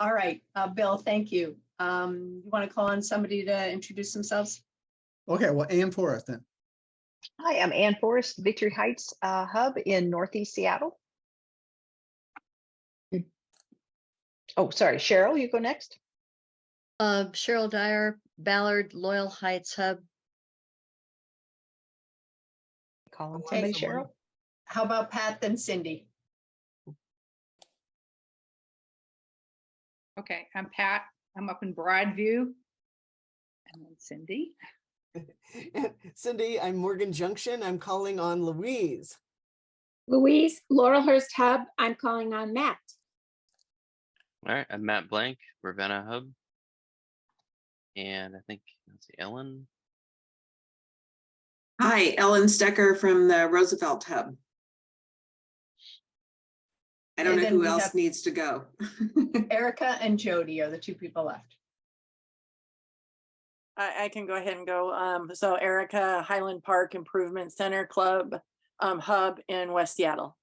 All right, Bill, thank you. You want to call on somebody to introduce themselves? Okay, well, Ann Forrest then. Hi, I'm Ann Forrest, Victory Heights Hub in Northeast Seattle. Oh, sorry, Cheryl, you go next. Cheryl Dyer, Ballard, Loyal Heights Hub. Calling Okay, somebody, Cheryl. How about Pat, then Cindy? Okay, I'm Pat. I'm up in Broadview. And then Cindy. Cindy, I'm Morgan Junction. I'm calling on Louise. Louise, Laurelhurst Hub. I'm calling on Matt. All right, I'm Matt Blank, Ravenna Hub. And I think, let's see, Ellen. Hi, Ellen Stecker from the Roosevelt Hub. I don't know who else needs to go. Erica and Jody are the two people left. I can go ahead and go. So Erica, Highland Park Improvement Center Club Hub in West Seattle.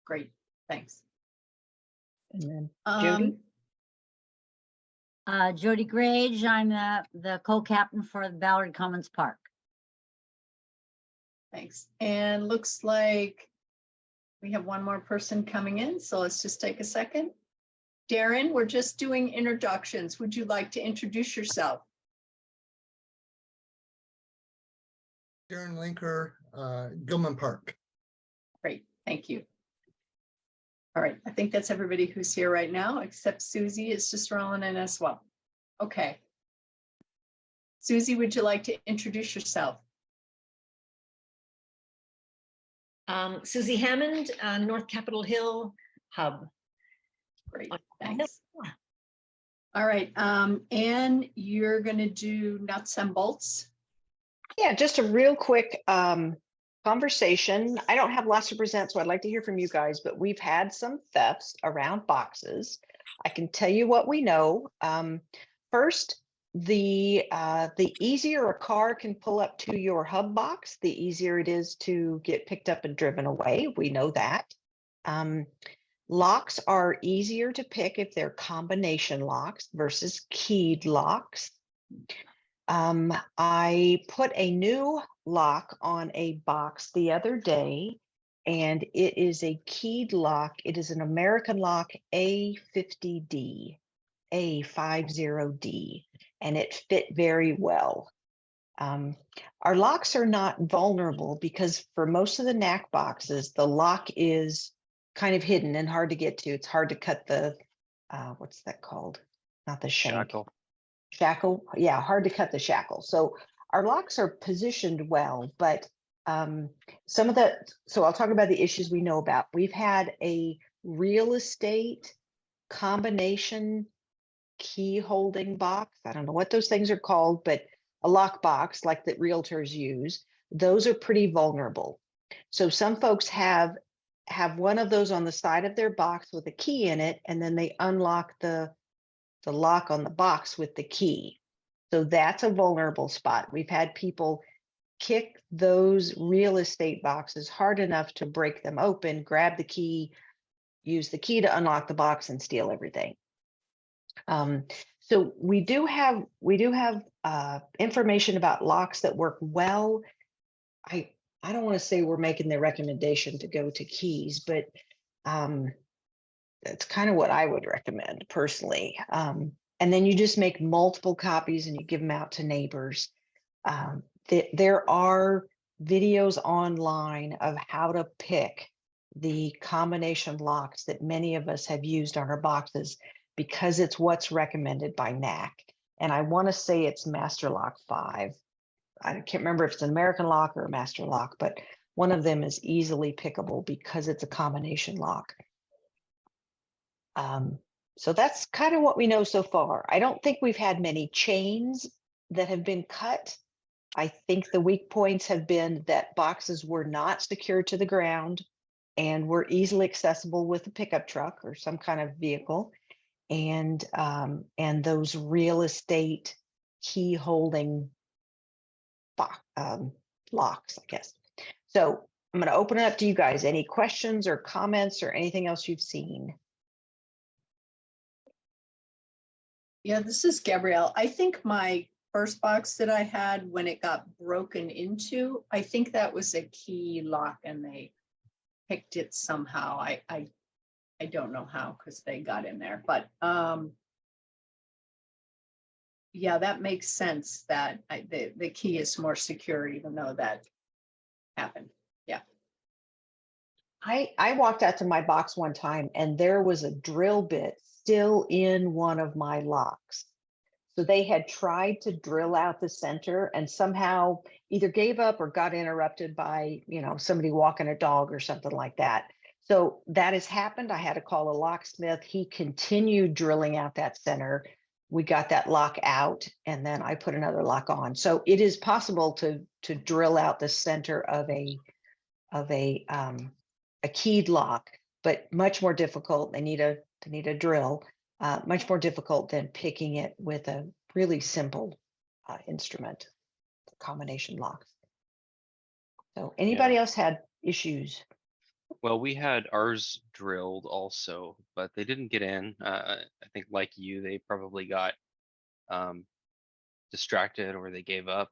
Great, thanks. And then Jody. Jody Grage, I'm the co-captain for the Ballard Commons Park. Thanks. And looks like we have one more person coming in, so let's just take a second. Darren, we're just doing introductions. Would you like to introduce yourself? Darren Linker, Gilman Park. Great, thank you. All right, I think that's everybody who's here right now, except Susie is just rolling in as well. Okay. Susie, would you like to introduce yourself? Susie Hammond, North Capitol Hill Hub. Great, thanks. All right, Anne, you're going to do nuts and bolts. Yeah, just a real quick conversation. I don't have lots to present, so I'd like to hear from you guys, but we've had some thefts around boxes. I can tell you what we know. First, the easier a car can pull up to your hub box, the easier it is to get picked up and driven away. We know that. Locks are easier to pick if they're combination locks versus keyed locks. I put a new lock on a box the other day, and it is a keyed lock. It is an American lock A50D, A50D, and it fit very well. Our locks are not vulnerable because for most of the knack boxes, the lock is kind of hidden and hard to get to. It's hard to cut the, what's that called? Not the shank. Shackle. Yeah, hard to cut the shackle. So our locks are positioned well, but so I'll talk about the issues we know about. We've had a real estate combination key holding box. I don't know what those things are called, but a lock box like that realtors use. Those are pretty vulnerable. So some folks have one of those on the side of their box with a key in it, and then they unlock the lock on the box with the key. So that's a vulnerable spot. We've had people kick those real estate boxes hard enough to break them open, grab the key, use the key to unlock the box and steal everything. So we do have information about locks that work well. I don't want to say we're making the recommendation to go to keys, but that's kind of what I would recommend personally. And then you just make multiple copies and you give them out to neighbors. There are videos online of how to pick the combination locks that many of us have used on our boxes because it's what's recommended by NAC. And I want to say it's Master Lock 5. I can't remember if it's an American lock or a Master Lock, but one of them is easily pickable because it's a combination lock. So that's kind of what we know so far. I don't think we've had many chains that have been cut. I think the weak points have been that boxes were not secured to the ground and were easily accessible with a pickup truck or some kind of vehicle, and those real estate key holding locks, I guess. So I'm going to open it up to you guys. Any questions or comments or anything else you've seen? Yeah, this is Gabrielle. I think my first box that I had when it got broken into, I think that was a key lock and they picked it somehow. I don't know how because they got in there, but yeah, that makes sense that the key is more secure, even though that happened. Yeah. I walked out to my box one time and there was a drill bit still in one of my locks. So they had tried to drill out the center and somehow either gave up or got interrupted by, somebody walking a dog or something like that. So that has happened. I had to call a locksmith. He continued drilling out that center. We got that lock out and then I put another lock on. So it is possible to drill out the center of a keyed lock, but much more difficult. They need a drill, much more difficult than picking it with a really simple instrument, combination locks. So anybody else had issues? Well, we had ours drilled also, but they didn't get in. I think like you, they probably got distracted or they gave up.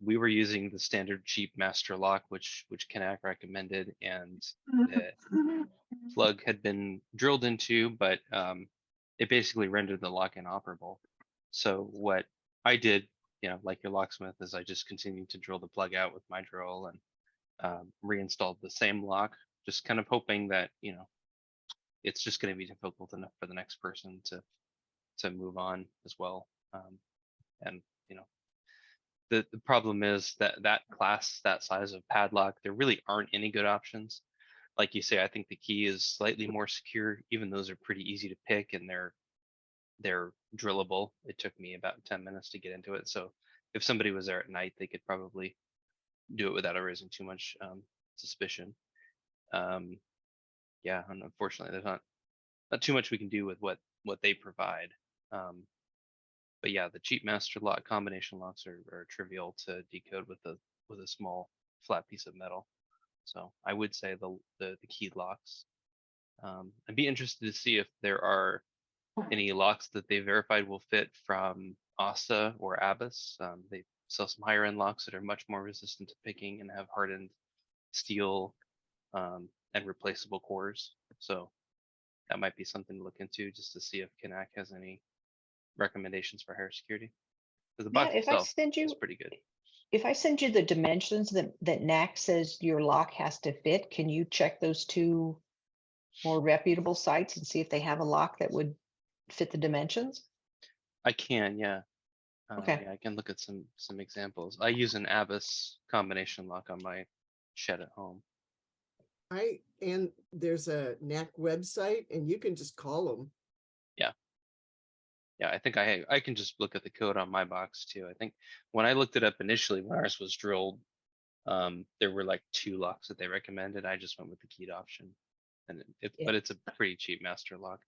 We were using the standard cheap master lock, which Kanak recommended, and the plug had been drilled into, but it basically rendered the lock inoperable. So what I did, like your locksmith, is I just continued to drill the plug out with my drill and reinstalled the same lock, just kind of hoping that it's just going to be difficult enough for the next person to move on as well. And the problem is that class, that size of padlock, there really aren't any good options. Like you say, I think the key is slightly more secure. Even those are pretty easy to pick and they're drillable. It took me about 10 minutes to get into it. So if somebody was there at night, they could probably do it without raising too much suspicion. Yeah, and unfortunately, there's not too much we can do with what they provide. But yeah, the cheap master lock combination locks are trivial to decode with a small flat piece of metal. So I would say the keyed locks. I'd be interested to see if there are any locks that they verified will fit from ASA or Abbas. They sell some higher end locks that are much more resistant to picking and have hardened steel and replaceable cores. So that might be something to look into just to see if Kanak has any recommendations for higher security. Because the box Matt, itself is pretty good. If I send you the dimensions that NAC says your lock has to fit, can you check those two more reputable sites and see if they have a lock that would fit the dimensions? I can, yeah. Okay. Yeah, I can look at some examples. I use an Abbas combination lock on my shed at home. And there's a NAC website and you can just call them. Yeah, I think I can just look at the code on my box too. I think when I looked it up initially, when ours was drilled, there were like 2 locks that they recommended. I just went with the keyed option, and but it's a pretty cheap master lock.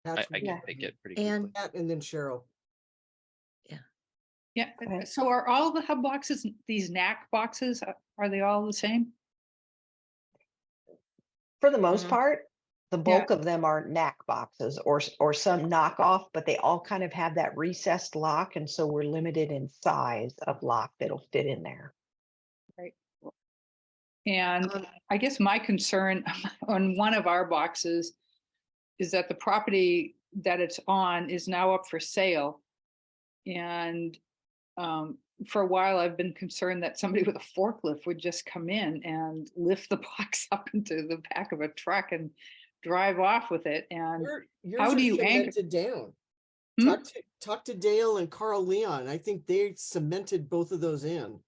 I can pick it pretty quickly. And then Cheryl. Yeah. Okay. So are all the hub boxes, these NAC boxes, are they all the same? For the most part, the bulk of them are NAC boxes or some knockoff, but they all kind of have that recessed lock. And so we're limited in size of lock that'll fit in there. Right. And I guess my concern on one of our boxes is that the property that it's on is now up for sale. And for a while, I've been concerned that somebody with a forklift would just come in and lift the box up into the back of a truck and drive off with it. And how do you anchor it down? Hmm? Talk to Dale and Carl Leon. I think they cemented both of those in.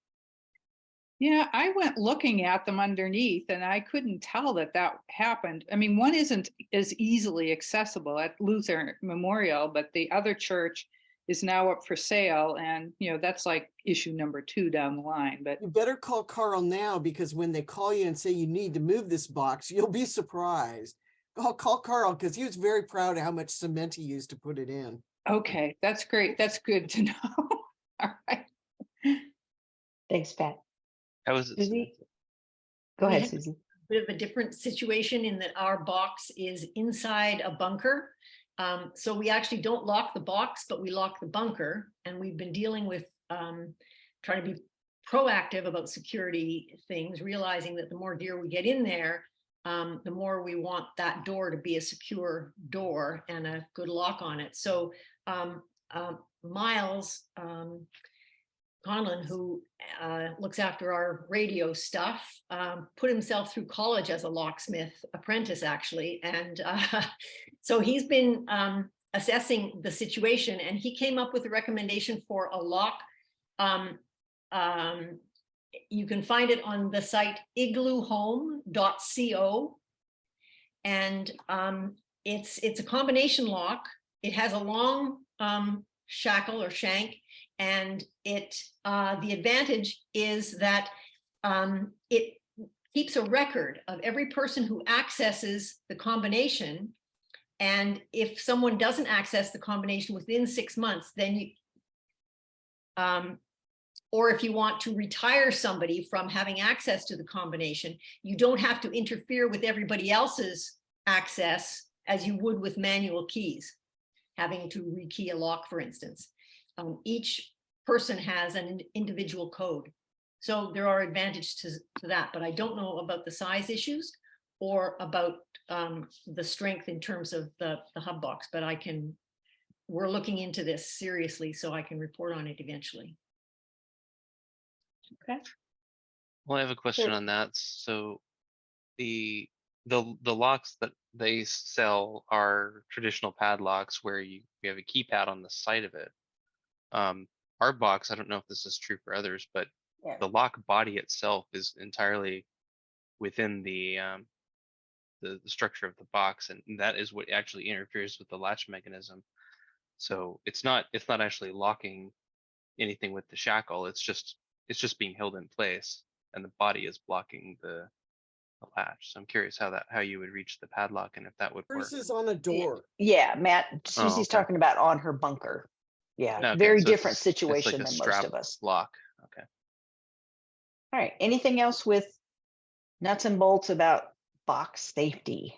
Yeah, I went looking at them underneath and I couldn't tell that happened. I mean, one isn't as easily accessible at Luther Memorial, but the other church is now up for sale. And, that's like issue number 2 down the line. But you better call Carl now, because when they call you and say you need to move this box, you'll be surprised. Call Carl, because he was very proud of how much cement he used to put it in. Okay, that's great. That's good to know. All right. Thanks, Pat. How was it? Susie? Go ahead, have Susie. Bit of a different situation in that our box is inside a bunker So we actually don't lock the box, but we lock the bunker. And we've been dealing with trying to be proactive about security things, realizing that the more gear we get in there, the more we want that door to be a secure door and a good lock on it. So Miles Conlon, who looks after our radio stuff, put himself through college as a locksmith apprentice, actually. And so he's been assessing the situation, and he came up with a recommendation for a lock. You can find it on the site igloohome.co. And it's a combination lock. It has a long shackle or shank, and the advantage is that it keeps a record of every person who accesses the combination. And if someone doesn't access the combination within 6 months, then you, or if you want to retire somebody from having access to the combination, you don't have to interfere with everybody else's access as you would with manual keys, having to rekey a lock, for instance. Each person has an individual code. So there are advantages to that, but I don't know about the size issues or about the strength in terms of the hub box, but we're looking into this seriously so I can report on it eventually. Okay. Well, I have a question on that. So the locks that they sell are traditional padlocks where you have a keypad on the side of it. Our box, I don't know if this is true for others, but the lock body itself is entirely within the structure of the box, and that is what actually interferes with the latch mechanism. So it's not actually locking anything with the shackle. It's just being held in place, and the body is blocking the latch. So I'm curious how you would reach the padlock and if that would work. Hers is on a door. Yeah, Matt, Susie's okay. talking about on her bunker. Yeah, Okay, very so different it's situation like a than strap most of us. lock. Okay. All right, anything else with nuts and bolts about box safety?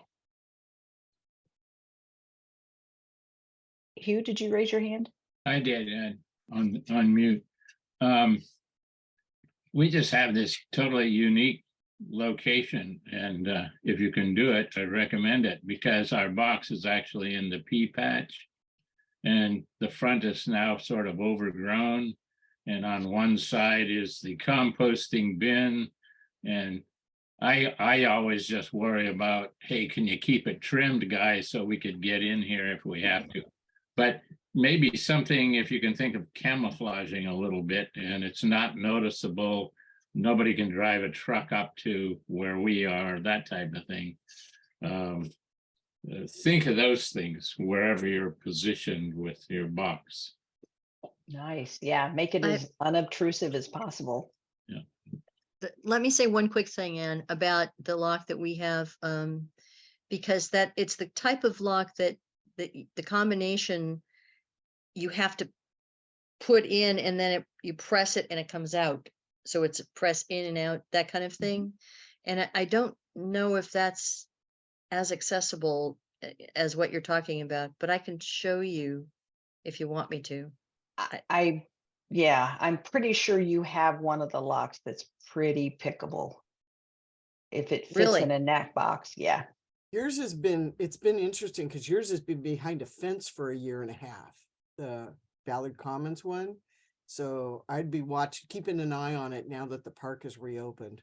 Hugh, did you raise your hand? I did, on mute. We just have this totally unique location, and if you can do it, I recommend it, because our box is actually in the pea patch, and the front is now sort of overgrown, and on one side is the composting bin, and I always just worry about, hey, can you keep it trimmed, guys, so we could get in here if we have to. But maybe something, if you can think of camouflaging a little bit and it's not noticeable, nobody can drive a truck up to where we are, that type of thing. Think of those things wherever you're positioned with your box. Nice. Yeah, make it as unobtrusive as possible. Yeah. Let me say one quick thing, Anne, about the lock that we have, because it's the type of lock that the combination you have to put in, and then you press it and it comes out. So it's a press in and out, that kind of thing. And I don't know if that's as accessible as what you're talking about, but I can show you if you want me to. Yeah, I'm pretty sure you have one of the locks that's pretty pickable. If it fits in a knack box, yeah. Yours it's been interesting because yours has been behind a fence for 1.5 years, the Ballard Commons one. So I'd be keeping an eye on it now that the park is reopened.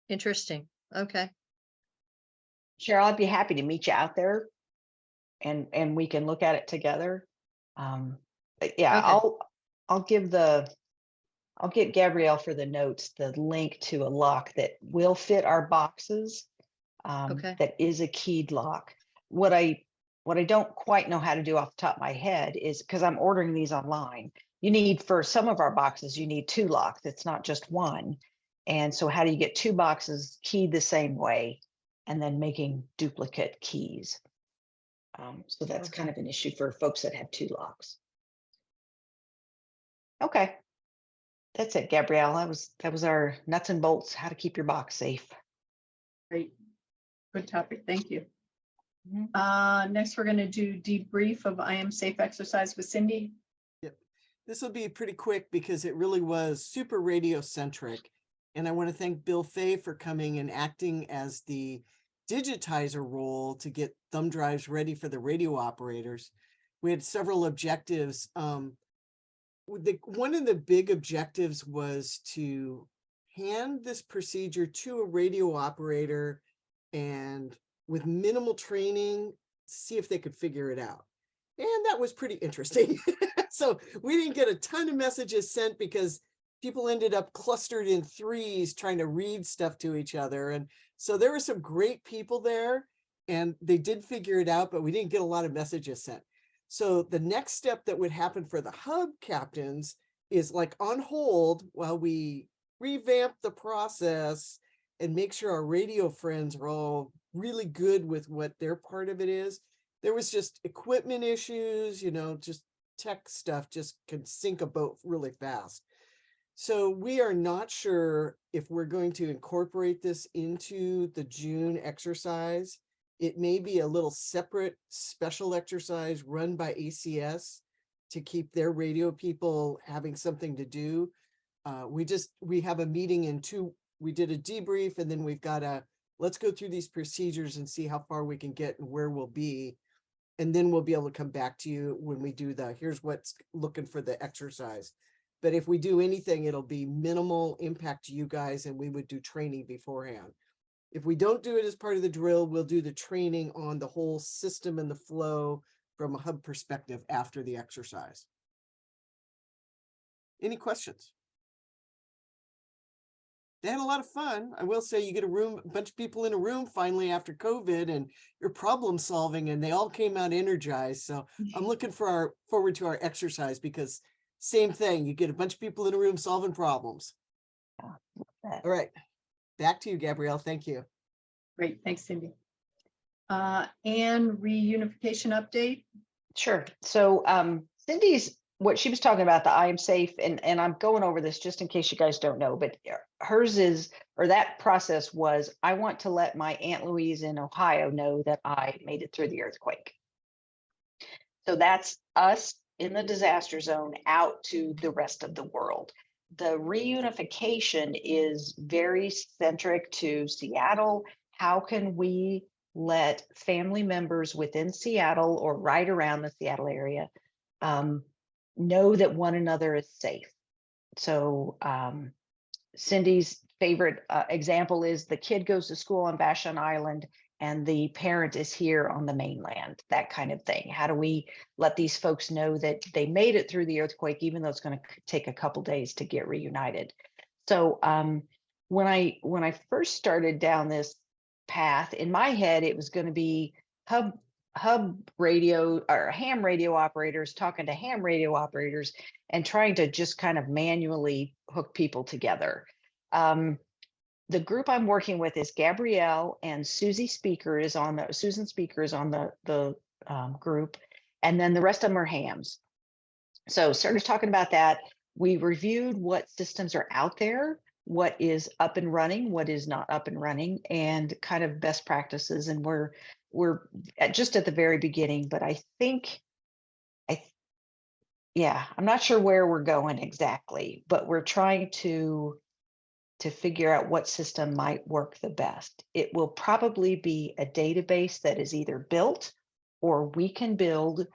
Interesting. Okay. Cheryl, I'd be happy to meet you out there and we can look at it together. But yeah, Okay. I'll get Gabrielle for the notes, the link to a lock that will fit our boxes. Okay. That is a keyed lock. What I don't quite know how to do off the top of my head is, because I'm ordering these online, for some of our boxes, you need 2 locks. It's not just one. And so how do you get 2 boxes keyed the same way and then making duplicate keys? So that's kind of an issue for folks that have 2 locks. Okay. That's it, Gabrielle. That was our nuts and bolts, how to keep your box safe. Great. Good topic. Thank you. Next, we're going to do debrief of I Am Safe exercise with Cindy. Yep. This will be pretty quick because it really was super radio centric. And I want to thank Bill Fay for coming and acting as the digitizer role to get thumb drives ready for the radio operators. We had several objectives. One of the big objectives was to hand this procedure to a radio operator and with minimal training, see if they could figure it out. And that was pretty interesting. So we didn't get a ton of messages sent because people ended up clustered in threes trying to read stuff to each other. And so there were some great people there and they did figure it out, but we didn't get a lot of messages sent. So the next step that would happen for the hub captains is like on hold while we revamp the process and make sure our radio friends are all really good with what their part of it is. There was just equipment issues, you know, just tech stuff just can sink a boat really fast. So we are not sure if we're going to incorporate this into the June exercise. It may be a little separate special exercise run by ACS to keep their radio people having something to do. We have a meeting in we did a debrief and then we've got let's go through these procedures and see how far we can get and where we'll be. And then we'll be able to come back to you when we do here's what's looking for the exercise. But if we do anything, it'll be minimal impact to you guys and we would do training beforehand. If we don't do it as part of the drill, we'll do the training on the whole system and the flow from a hub perspective after the exercise. Any questions? They had a lot of fun. I will say you get a bunch of people in a room finally after COVID and you're problem solving and they all came out energized. So I'm looking forward to our exercise because same thing, you get a bunch of people in a room solving problems. All right, back to you, Gabrielle. Thank you. Great, thanks, Cindy. And reunification update. Sure. So Cindy's, what she was talking about, the I Am Safe, and I'm going over this just in case you guys don't know, but hers is, or that process was, I want to let my Aunt Louise in Ohio know that I made it through the earthquake. So that's us in the disaster zone out to the rest of the world. The reunification is very centric to Seattle. How can we let family members within Seattle or right around the Seattle area know that one another is safe? So Cindy's favorite example is the kid goes to school on Vashon Island and the parent is here on the mainland, that kind of thing. How do we let these folks know that they made it through the earthquake, even though it's going to take a couple days to get reunited? So when I first started down this path, in my head, it was going to be hub radio or ham radio operators talking to ham radio operators and trying to just kind of manually hook people together. The group I'm working with is Gabrielle and Susan Speaker is on the group, and then the rest of them are hams. So started talking about that. We reviewed what systems are out there, what is up and running, what is not up and running, and kind of best practices. And we're just at the very beginning, but I think, I'm not sure where we're going exactly, but we're trying to figure out what system might work the best. It will probably be a database that is either built or we can build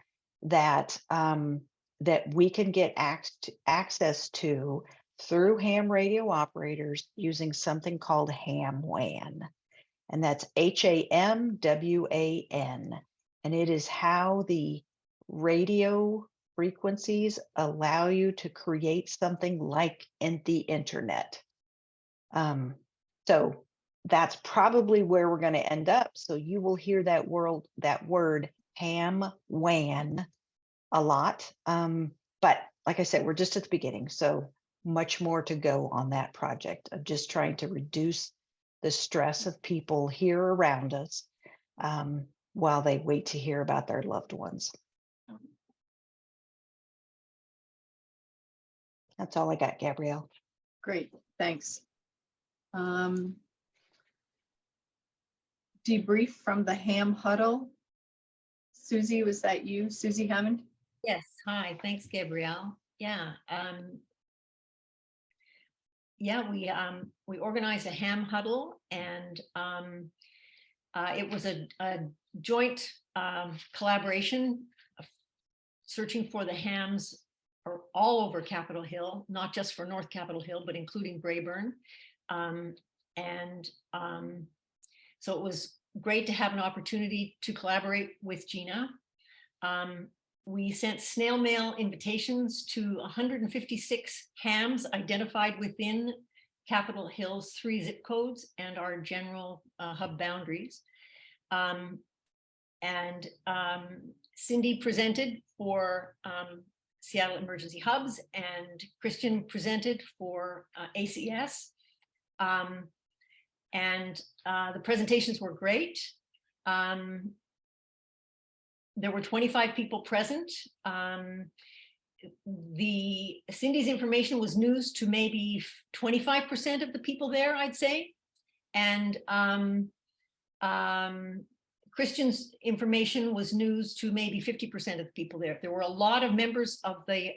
that that we can get access to through ham radio operators using something called ham WAN. And that's HAMWAN. And it is how the radio frequencies allow you to create something like the internet. So that's probably where we're going to end up. So you will hear that word ham WAN a lot. But like I said, we're just at the beginning. So much more to go on that project of just trying to reduce the stress of people here around us while they wait to hear about their loved ones. That's all I got, Gabrielle. Great, thanks. Debrief from the ham huddle. Susie, was that you, Susie Hammond? Yes, hi, thanks, Gabrielle. Yeah, we organized a ham huddle, and it was a joint collaboration of searching for the hams all over Capitol Hill, not just for North Capitol Hill, but including Brayburn. So it was great to have an opportunity to collaborate with Gina. We sent snail mail invitations to 156 hams identified within Capitol Hill's 3 zip codes and our general hub boundaries. Cindy presented for Seattle Emergency Hubs, and Christian presented for ACS. The presentations were great. There were 25 people present. Cindy's information was news to maybe 25% of the people there, I'd say. And Christian's information was news to maybe 50% of the people there. There were a lot of members of the,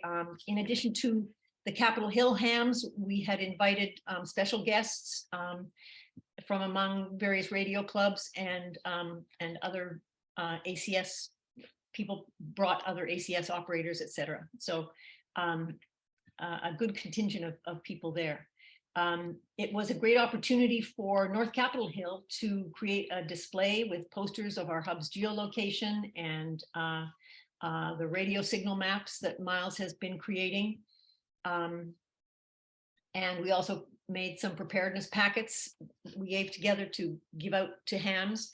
in addition to the Capitol Hill hams, we had invited special guests from among various radio clubs, and other ACS people brought other ACS operators, etc. So a good contingent of people there. It was a great opportunity for North Capitol Hill to create a display with posters of our hub's geolocation and the radio signal maps that Miles has been creating. And we also made some preparedness packets we gave together to give out to hams.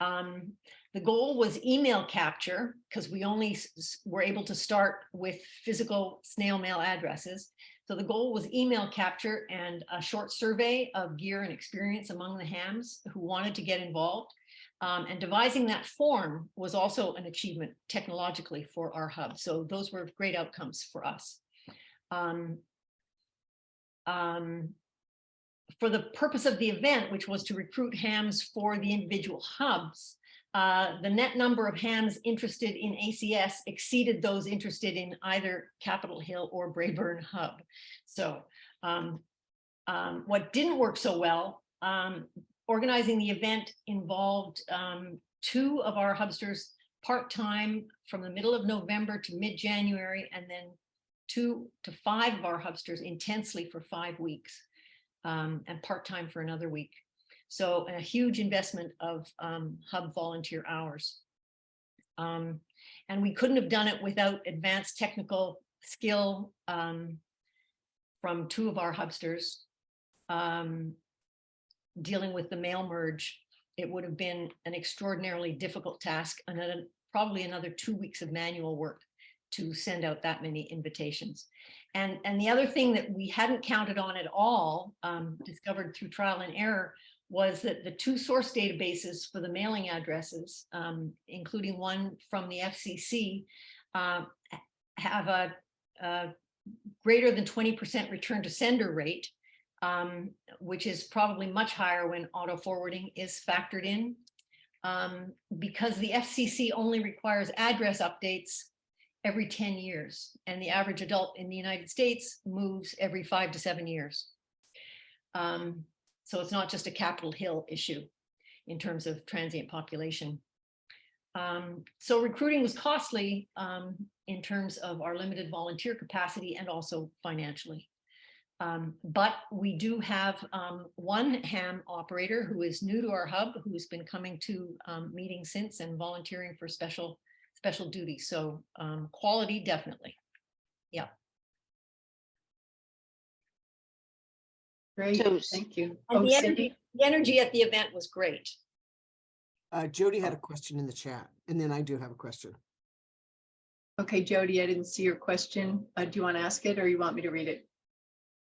The goal was email capture, because we only were able to start with physical snail mail addresses. So the goal was email capture and a short survey of gear and experience among the hams who wanted to get involved. And devising that form was also an achievement technologically for our hub. So those were great outcomes for us. For the purpose of the event, which was to recruit hams for the individual hubs, the net number of hams interested in ACS exceeded those interested in either Capitol Hill or Brayburn hub. So what didn't work so well, organizing the event involved 2 of our hubsters part-time from the middle of November to mid-January, and then 2 to 5 of our hubsters intensely for 5 weeks, and part-time for another week. So a huge investment of hub volunteer hours. And we couldn't have done it without advanced technical skill from 2 of our hubsters. Dealing with the mail merge, it would have been an extraordinarily difficult task, and probably another 2 weeks of manual work to send out that many invitations. And the other thing that we hadn't counted on at all, discovered through trial and error, was that the 2 source databases for the mailing addresses, including one from the FCC, have a greater than 20% return to sender rate, which is probably much higher when auto forwarding is factored in, because the FCC only requires address updates every 10 years, and the average adult in the United States moves every 5 to 7 years. So it's not just a Capitol Hill issue in terms of transient population. So recruiting was costly in terms of our limited volunteer capacity and also financially. But we do have 1 ham operator who is new to our hub, who's been coming to meetings since and volunteering for special duties. So quality, definitely. Yeah. Great, So- thank you. And Oh, the Cindy? energy at the event was great. Jody had a question in the chat, and then I do have a question. Okay, Jody, I didn't see your question. Do you want to ask it, or you want me to read it?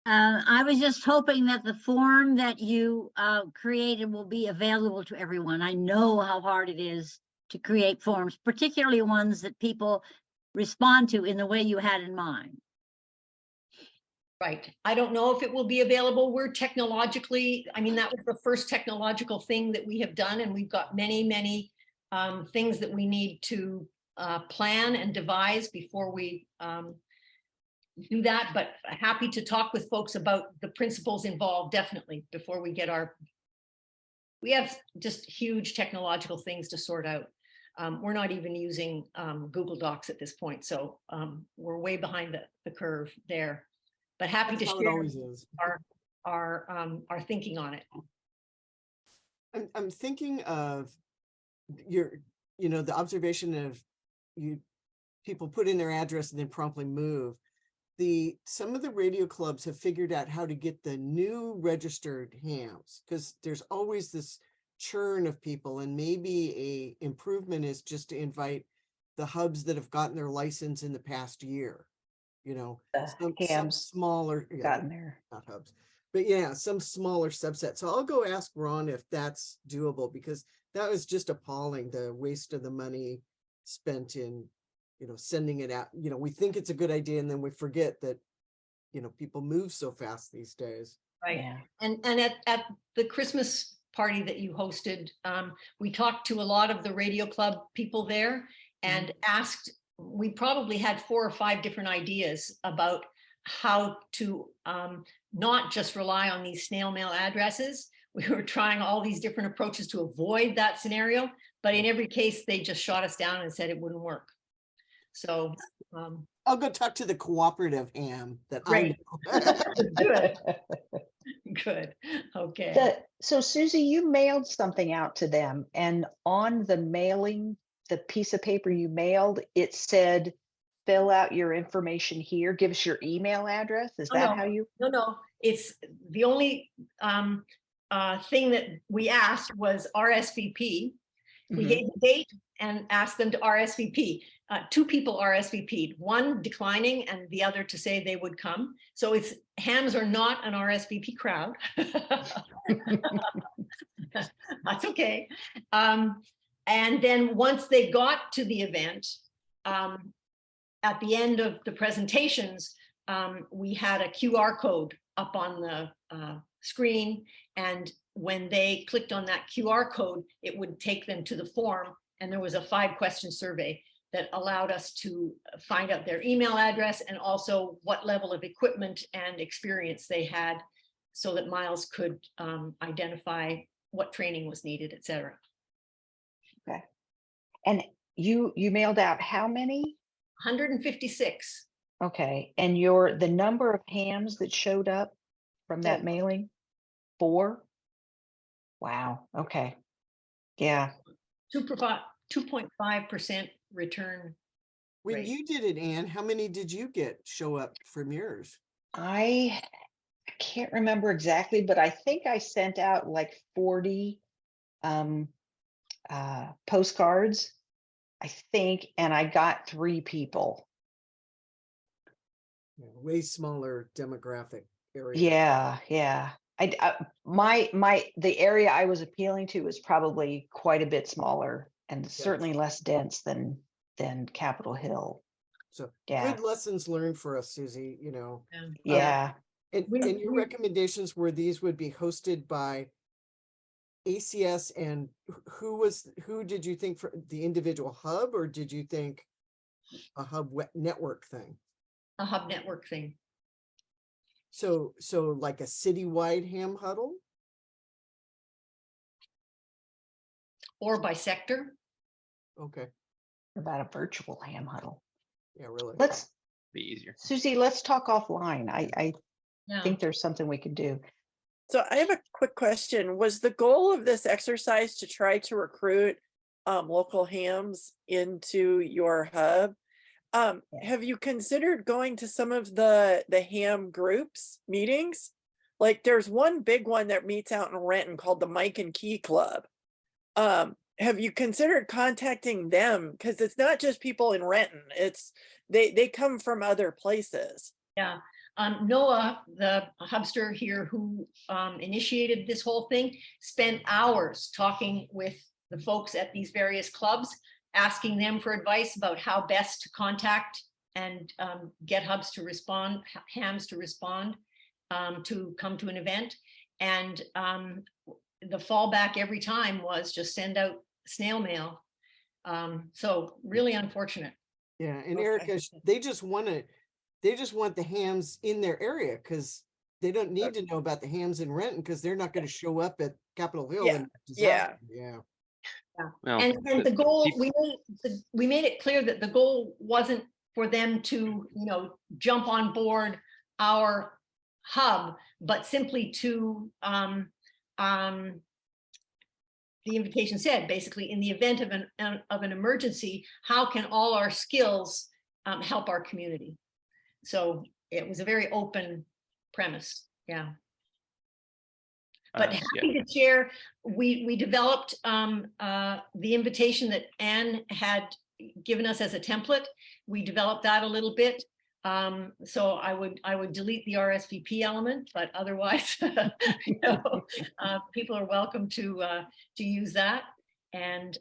I was just hoping that the form that you created will be available to everyone. I know how hard it is to create forms, particularly ones that people respond to in the way you had in mind. Right. I don't know if it will be available. We're technologically, I mean, that was the first technological thing that we have done, and we've got many things that we need to plan and devise before we do that, but happy to talk with folks about the principles involved, definitely, before we get we have just huge technological things to sort out. We're not even using Google Docs at this point, so we're way behind the curve there. But happy That's to how it share always is. our thinking on it. I'm thinking of the observation of people put in their address and then promptly move. Some of the radio clubs have figured out how to get the new registered hams, because there's always this churn of people, and maybe a improvement is just to invite the hubs that have gotten their license in the past year. Some Hams smaller, gotten there. not hubs, but yeah, some smaller subset. So I'll go ask Ron if that's doable, because that was just appalling, the waste of the money spent in sending it out. We think it's a good idea, and then we forget that people move so fast these days. Right. Yeah. And at the Christmas party that you hosted, we talked to a lot of the radio club people there and asked, we probably had 4 or 5 different ideas about how to not just rely on these snail mail addresses. We were trying all these different approaches to avoid that scenario, but in every case, they just shot us down and said it wouldn't work. So I'll go talk to the cooperative ham that Great. I know. Good. Okay. So Susie, you mailed something out to them, and on the mailing, the piece of paper you mailed, it said, fill out your information here, give us your email address. Is that how you? No. It's the only thing that we asked was RSVP. We gave the date and asked them to RSVP. 2 people RSVP'd, one declining and the other to say they would come. So hams are not an RSVP crowd. That's okay. And then once they got to the event, at the end of the presentations, we had a QR code up on the screen. And when they clicked on that QR code, it would take them to the form. And there was a 5-question survey that allowed us to find out their email address and also what level of equipment and experience they had, so that Miles could identify what training was needed, et cetera. Okay. And you mailed out how many? 156. Okay. And the number of hams that showed up from that 4. mailing? 4? Wow. Okay. Yeah. 2.5% return. When rate. you did it, Anne, how many did you get show up from yours? I can't remember exactly, but I think I sent out like 40 postcards, I think, and I got 3 people. Way smaller demographic area. Yeah. The area I was appealing to was probably quite a bit smaller and certainly less dense than Capitol Hill. So Yeah. good lessons learned for us, Susie, Yeah. And your recommendations were these would be hosted by ACS, and who did you think for the individual hub, or did you think a hub network thing? A hub network thing. So like a citywide ham huddle? Or by sector. Okay. About a virtual ham huddle. Yeah, really. Let's Be easier. Susie, let's talk offline. I Yeah. think there's something we can do. So I have a quick question. Was the goal of this exercise to try to recruit local hams into your hub? Have you considered going to some of the ham groups meetings? Like there's one big one that meets out in Renton called the Mike and Key Club. Have you considered contacting them? Because it's not just people in Renton. It's they come from other places. Yeah. Noah, the hubster here who initiated this whole thing, spent hours talking with the folks at these various clubs, asking them for advice about how best to contact and get hubs to respond, hams to respond, to come to an event. And the fallback every time was just send out snail mail. So really unfortunate. Yeah, and Okay. Erica, they just want the hams in their area because they don't need to know about the hams in Renton because they're not going to show up at Capitol Hill. Yeah, And yeah. yeah. Well, And the goal, we made it clear that the goal wasn't for them to, jump on board our hub, but simply to, the invitation said, basically, in the event of an emergency, how can all our skills help our community? So it was a very open premise. Yeah. But happy to share, we developed the invitation that Anne had given us as a template. We developed that a little bit. So I would delete the RSVP element, but otherwise, people are welcome to use that. And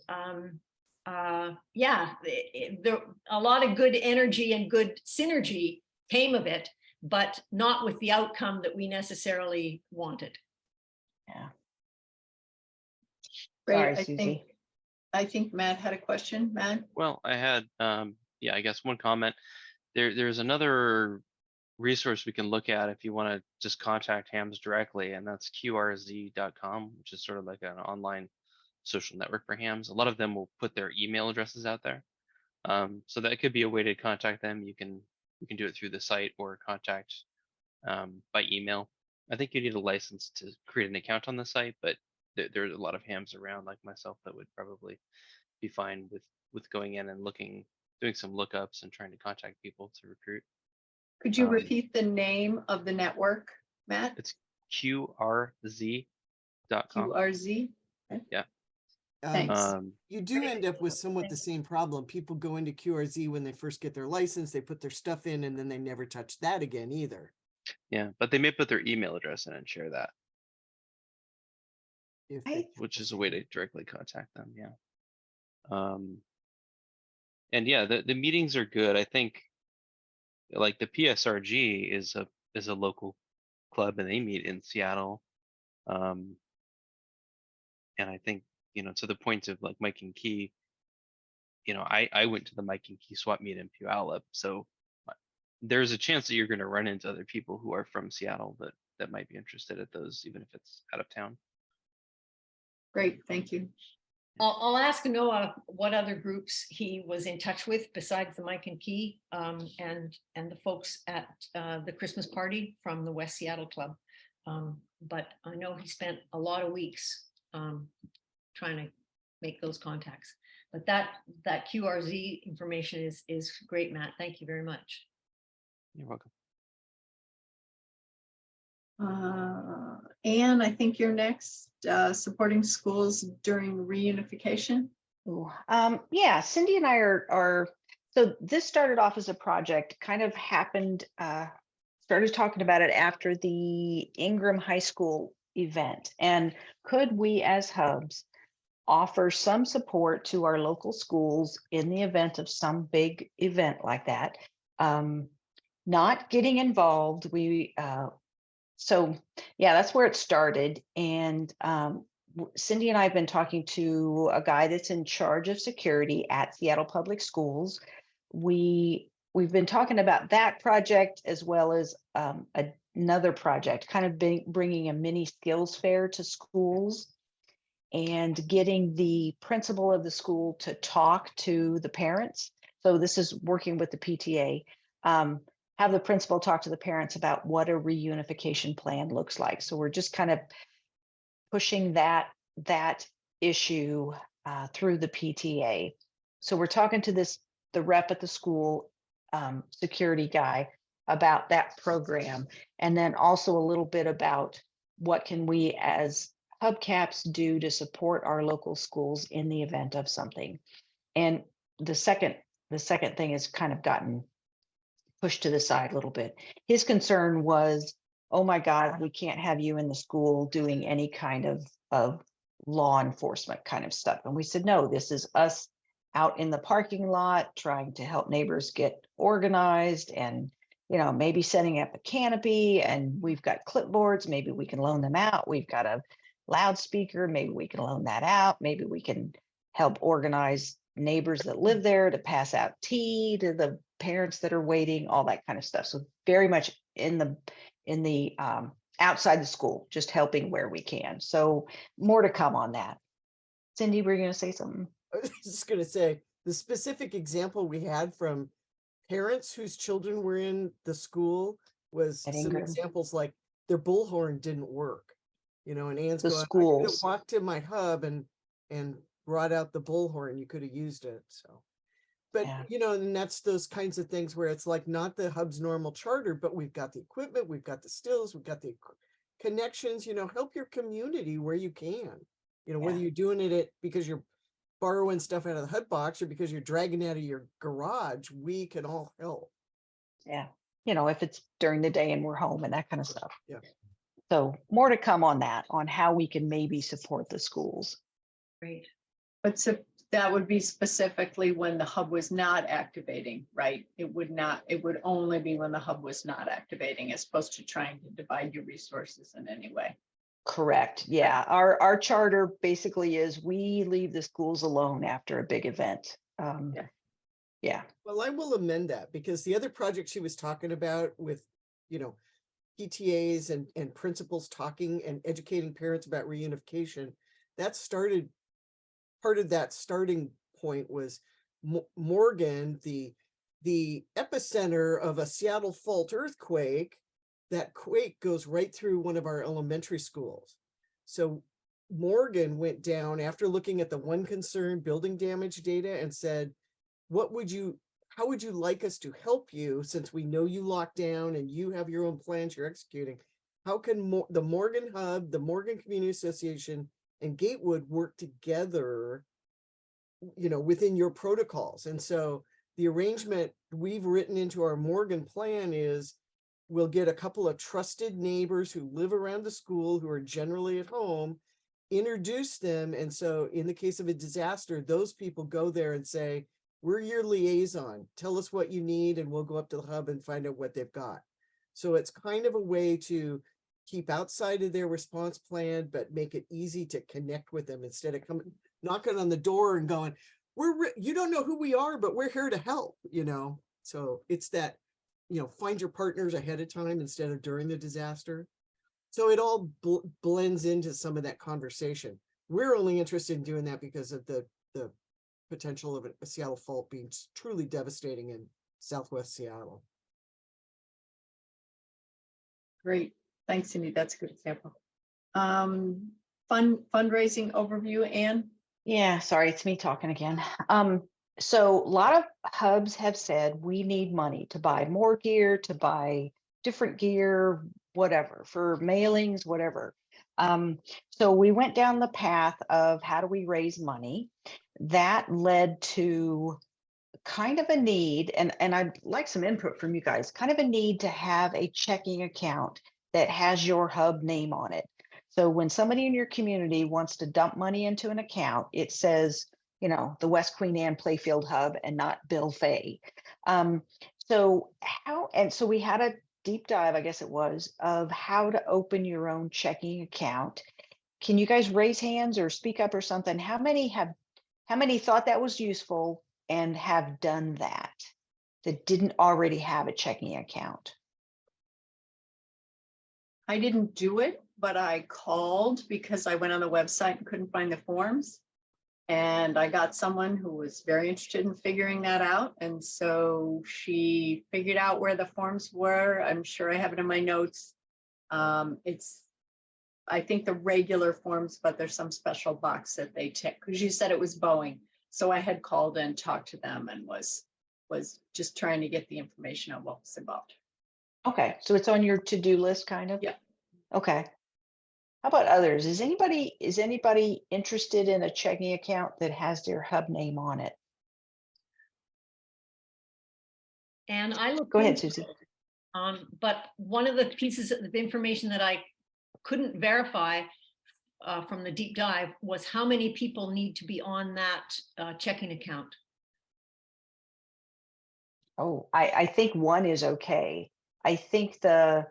yeah, a lot of good energy and good synergy came of it, but not with the outcome that we necessarily wanted. Yeah. Great. Sorry, Susie. I think Matt had a question. Matt? well, I had, yeah, I guess one comment. There's another resource we can look at if you want to just contact hams directly, and that's qrz.com, which is sort of like an online social network for hams. A lot of them will put their email addresses out there. So that could be a way to contact them. You can do it through the site or contact by email. I think you need a license to create an account on the site, but there's a lot of hams around like myself that would probably be fine with going in and doing some lookups and trying to contact people to recruit. Could you repeat the name of the network, Matt? It's qrz.com. QRZ? Yeah. Thanks. You do end up with somewhat the same problem. People go into QRZ when they first get their license, they put their stuff in, and then they never touch that again either. Yeah, but they may put their email address in and share that, If they which is a way to directly contact them. Yeah. And yeah, the meetings are good. I think like the PSRG is a local club and they meet in Seattle. And I think, to the point of like Mike and Key, I went to the Mike and Key swap meet in Puyallup. So there's a chance that you're going to run into other people who are from Seattle that might be interested at those, even if it's out of town. Great, thank you. I'll ask Noah what other groups he was in touch with besides the Mike and Key and the folks at the Christmas party from the West Seattle Club. But I know he spent a lot of weeks trying to make those contacts. But that QRZ information is great, Matt. Thank you very much. You're welcome. Anne, I think you're next, supporting schools during reunification. Ooh, yeah, Cindy and I are, so this started off as a project, kind of happened, started talking about it after the Ingram High School event. And could we as hubs offer some support to our local schools in the event of some big event like that? Not getting involved, so yeah, that's where it started. And Cindy and I have been talking to a guy that's in charge of security at Seattle Public Schools. We've been talking about that project as well as another project, kind of bringing a mini skills fair to schools and getting the principal of the school to talk to the parents. So this is working with the PTA. Have the principal talk to the parents about what a reunification plan looks like. So we're just kind of pushing that issue through the PTA. So we're talking to the rep at the school, security guy, about that program, and then also a little bit about what can we as HubCaps do to support our local schools in the event of something. And the second thing has kind of gotten pushed to the side a little bit. His concern was, oh my God, we can't have you in the school doing any kind of law enforcement kind of stuff. And we said, no, this is us out in the parking lot trying to help neighbors get organized and, maybe setting up a canopy, and we've got clipboards, maybe we can loan them out. We've got a loudspeaker, maybe we can loan that out. Maybe we can help organize neighbors that live there, to pass out tea to the parents that are waiting, all that kind of stuff. So very much in the outside the school, just helping where we can. So more to come on that. Cindy, were you going to say something? I was just gonna say, the specific example we had from parents whose children were in the school was At some Ingram. examples like their bullhorn didn't work. You know, and Anne's The going, I could have schools. walked to my hub and brought out the bullhorn, you could have used it, so. But, Yeah. you know, and that's those kinds of things where it's like not the hub's normal charter, but we've got the equipment, we've got the stills, we've got the connections, you know, help your community where you can. You know, whether Yeah. you're doing it because you're borrowing stuff out of the hub box or because you're dragging out of your garage, we can all help. Yeah. You know, if it's during the day and we're home and that kind of stuff. Yeah. So more to come on that, on how we can maybe support the schools. Great. But so that would be specifically when the hub was not activating, right? It would only be when the hub was not activating, as opposed to trying to divide your resources in any way. Correct. Yeah. Our charter basically is we leave the schools alone after a big event. Yeah. Yeah. Well, I will amend that because the other project she was talking about with, you know, PTAs and principals talking and educating parents about reunification, that started, part of that starting point was Morgan, the epicenter of a Seattle fault earthquake. That quake goes right through one of our elementary schools. So Morgan went down after looking at the one concern building damage data and said, how would you like us to help you, since we know you locked down and you have your own plans you're executing? How can the Morgan Hub, the Morgan Community Association, and Gatewood work together, you know, within your protocols? And so the arrangement we've written into our Morgan plan is we'll get a couple of trusted neighbors who live around the school, who are generally at home, introduce them. And so in the case of a disaster, those people go there and say, we're your liaison, tell us what you need, and we'll go up to the hub and find out what they've got. So it's kind of a way to keep outside of their response plan, but make it easy to connect with them instead of coming, knocking on the door and going, you don't know who we are, but we're here to help, you know? So it's that, you know, find your partners ahead of time instead of during the disaster. So it all blends into some of that conversation. We're only interested in doing that because of the potential of a Seattle fault being truly devastating in Southwest Seattle. Great. Thanks, Cindy. That's a good example. Fundraising overview, Anne? Yeah, sorry, it's me talking again. So a lot of hubs have said we need money to buy more gear, to buy different gear, whatever, for mailings, whatever. So we went down the path of how do we raise money? That led to kind of a need, and I'd like some input from you guys, kind of a need to have a checking account that has your hub name on it. So when somebody in your community wants to dump money into an account, it says, you know, the West Queen Anne Playfield Hub and not Bill Fay. So we had a deep dive, I guess it was, of how to open your own checking account. Can you guys raise hands or speak up or something? How many thought that was useful and have done that didn't already have a checking account? I didn't do it, but I called because I went on the website and couldn't find the forms. And I got someone who was very interested in figuring that out. And so she figured out where the forms were. I'm sure I have it in my notes. It's, I think, the regular forms, but there's some special box that they tick, because you said it was Boeing. So I had called and talked to them and was just trying to get the information on what was involved. Okay, so it's on your to-do list, kind of? Yeah. Okay. How about others? Is anybody interested in a checking account that has their hub name on it? And I looked Go ahead, into Susie. it, but one of the pieces of information that I couldn't verify from the deep dive was how many people need to be on that checking account. Oh, I think one is okay. I think the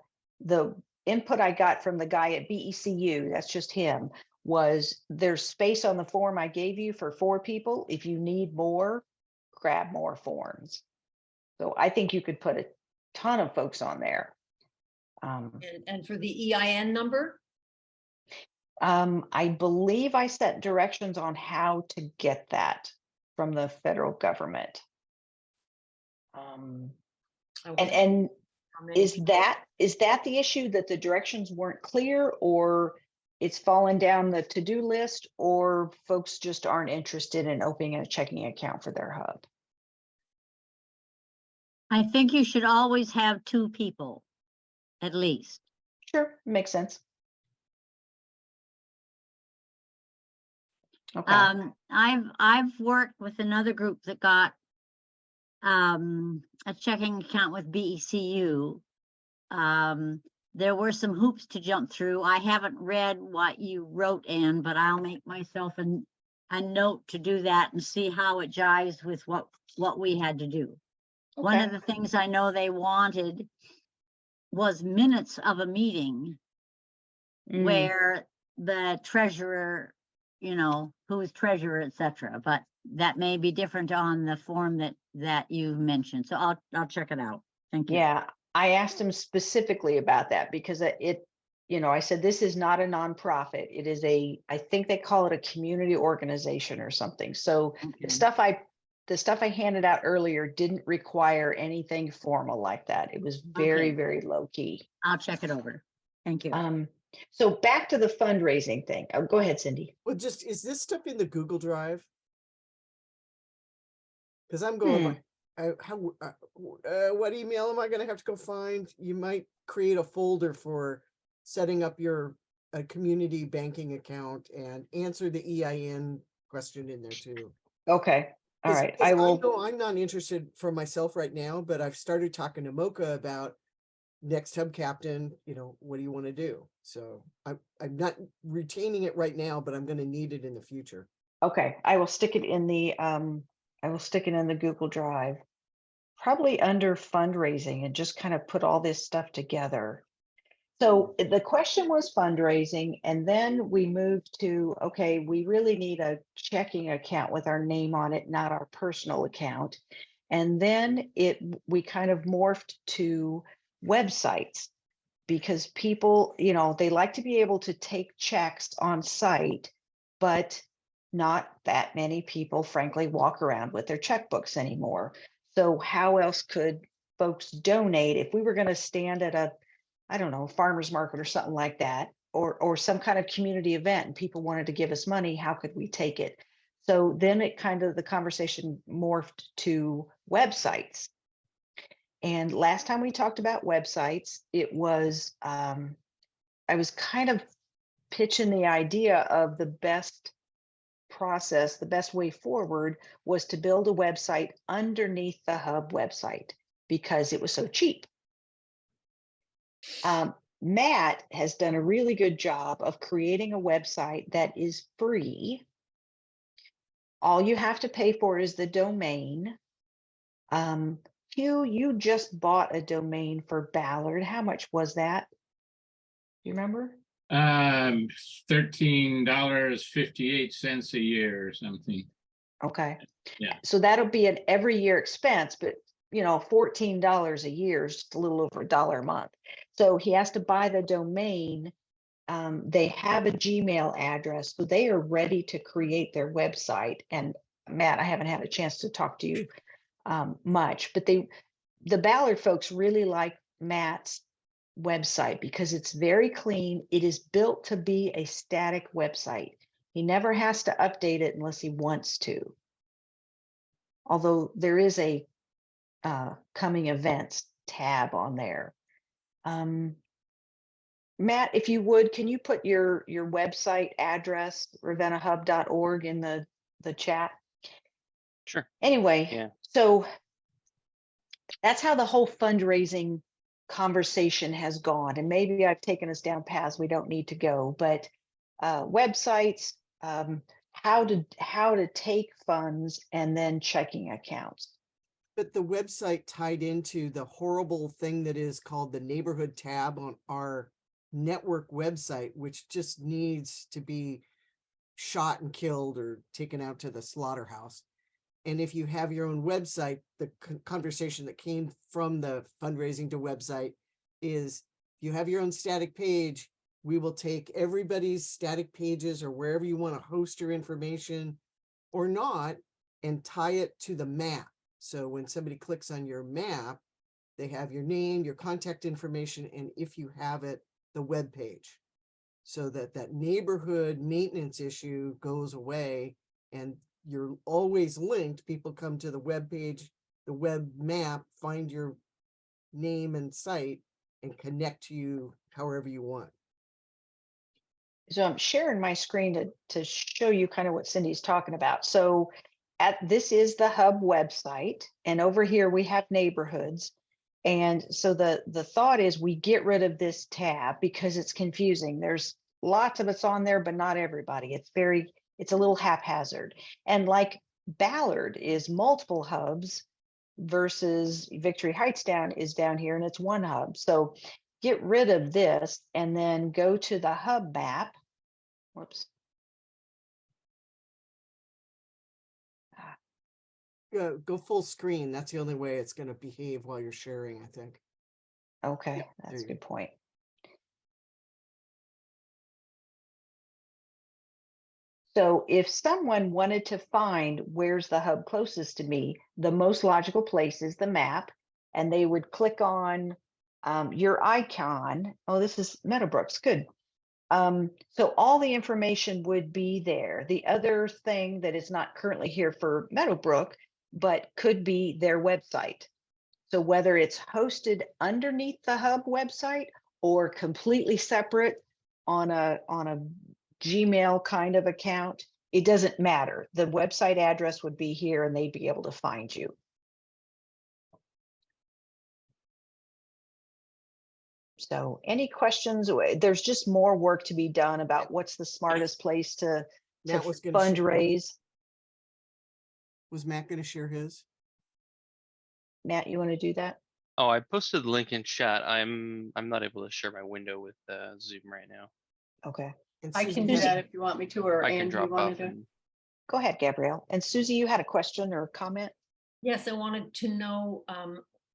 input I got from the guy at BECU, that's just him, was there's space on the form I gave you for 4 people. If you need more, grab more forms. So I think you could put a ton of folks on there. And for the EIN number? I believe I set directions on how to get that from the federal government. And is that the issue, that the directions weren't clear, or it's fallen down the to-do list, or folks just aren't interested in opening a checking account for their hub? I think you should always have 2 people, at least. Sure, makes sense. Okay. I've worked with another group that got a checking account with BECU. There were some hoops to jump through. I haven't read what you wrote, Ann, but I'll make myself a note to do that and see how it jives with what we had to do. Okay. One of the things I know they wanted was minutes of a meeting where the treasurer, you know, who's treasurer, etc. But that may be different on the form that you mentioned. So I'll check it out. Thank you. Yeah, I asked him specifically about that because you know, I said, this is not a nonprofit. It is I think they call it a community organization or something. So the stuff I handed out earlier didn't require anything formal like that. It was very, very low key. I'll check it over. Thank you. So back to the fundraising thing. Oh, go ahead, Cindy. Well, is this stuff in the Google Drive? Because I'm going, what email am I going to have to go find? You might create a folder for setting up your community banking account and answer the EIN question in there too. Okay. All right. I will. know I'm not interested for myself right now, but I've started talking to Mocha about next hub captain, you know, what do you want to do? So I'm not retaining it right now, but I'm going to need it in the future. Okay. I will stick it in the Google Drive, probably under fundraising, and just kind of put all this stuff together. So the question was fundraising, and then we moved to, okay, we really need a checking account with our name on it, not our personal account. And then we kind of morphed to websites, because people, you know, they like to be able to take checks on site, but not that many people, frankly, walk around with their checkbooks anymore. So how else could folks donate if we were going to stand at a, I don't know, farmer's market or something like that, or some kind of community event, and people wanted to give us money? How could we take it? So then the conversation morphed to websites. And last time we talked about websites, it was, I was kind of pitching the idea of the best process, the best way forward was to build a website underneath the Hub website because it was so cheap. Matt has done a really good job of creating a website that is free. All you have to pay for is the domain. Hugh, you just bought a domain for Ballard. How much was that? Do you remember? $13.58 a year or something. Okay. Yeah. So that'll be an every year expense, but you know, $14 a year is just a little over $1 a month. So he has to buy the domain. They have a Gmail address, so they are ready to create their website. And Matt, I haven't had a chance to talk to you much, but the Ballard folks really like Matt's website because it's very clean. It is built to be a static website. He never has to update it unless he wants to. Although there is a coming events tab on there. Matt, if you would, can you put your website address, ravenahub.org, in the chat? Sure. Anyway, Yeah. So that's how the whole fundraising conversation has gone. And maybe I've taken us down paths we don't need to go, but websites, how to take funds, and then checking accounts. But the website tied into the horrible thing that is called the neighborhood tab on our network website, which just needs to be shot and killed or taken out to the slaughterhouse. And if you have your own website, the conversation that came from the fundraising to website is you have your own static page, we will take everybody's static pages or wherever you want to host your information or not and tie it to the map. So when somebody clicks on your map, they have your name, your contact information, and if you have it, the web page. So that that neighborhood maintenance issue goes away and you're always linked. People come to the web page, the web map, find your name and site and connect to you however you want. So I'm sharing my screen to show you kind of what Cindy's talking about. So this is the Hub website, and over here we have neighborhoods. And so the thought is we get rid of this tab because it's confusing. There's lots of us on there, but not everybody. It's a little haphazard. And like Ballard is multiple hubs versus Victory Heights is down here and it's one hub. So get rid of this and then go to the hub map. Whoops. Go full screen. That's the only way it's going to behave while you're sharing, I think. Okay, Yeah, that's a good point. So if someone wanted to find where's the hub closest to me, the most logical place is the map, and they would click on your icon. Oh, this is Meadowbrook's, good. So all the information would be there. The other thing that is not currently here for Meadowbrook, but could be their website. So whether it's hosted underneath the hub website or completely separate on a Gmail kind of account, it doesn't matter. The website address would be here and they'd be able to find you. So any questions? There's just more work to be done about what's the smartest place to Matt was gonna share- fundraise. Was Matt going to share his? Matt, you want to do that? Oh, I posted the link in chat. I'm not able to share my window with Zoom right now. Okay. And I Susan, can do Susie- that if you want me to, or I can Andy, you drop want off. to do? And, Go ahead, Gabrielle. And Susie, you had a question or a comment? Yes, I wanted to know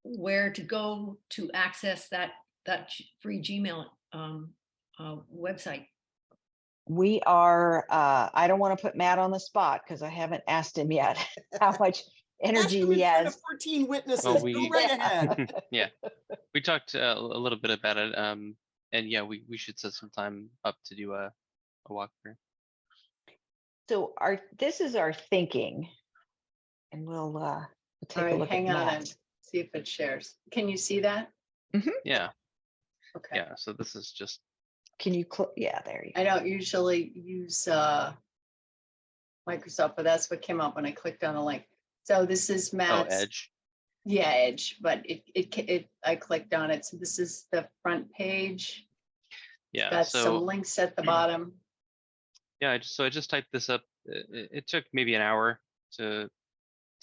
where to go to access that free Gmail website. We are, I don't want to put Matt on the spot because I haven't asked him yet how much energy Ask him in he front has. of 14 witnesses. Oh, Go we- right ahead. yeah, we talked a little bit about it. And yeah, we should set some time up to do a walkthrough. So this is our thinking. And we'll All take a right, look hang at on that. and see if it shares. Can you see that? Yeah, Okay. yeah. So this is just Can you click? Yeah, there you go. I don't usually use Microsoft, but that's what came up when I clicked on the link. So this is Matt's. Edge. Yeah, Edge, but I clicked on it. So this is the front page. Yeah. Got so some links at the bottom. yeah, I just typed this up. It took maybe an hour to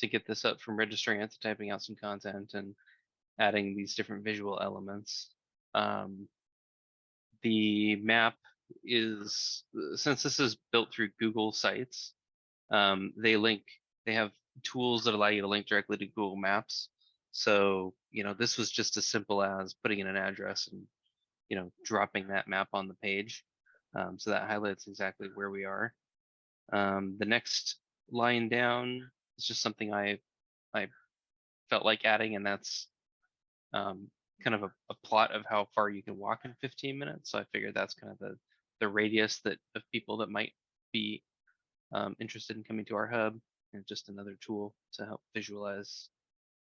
get this up, from registering it to typing out some content and adding these different visual elements. The map is, since this is built through Google Sites, they have tools that allow you to link directly to Google Maps. So, this was just as simple as putting in an address and, dropping that map on the page. So that highlights exactly where we are. The next line down is just something I felt like adding, and that's kind of a plot of how far you can walk in 15 minutes. So I figured that's kind of the radius of people that might be interested in coming to our hub, and just another tool to help visualize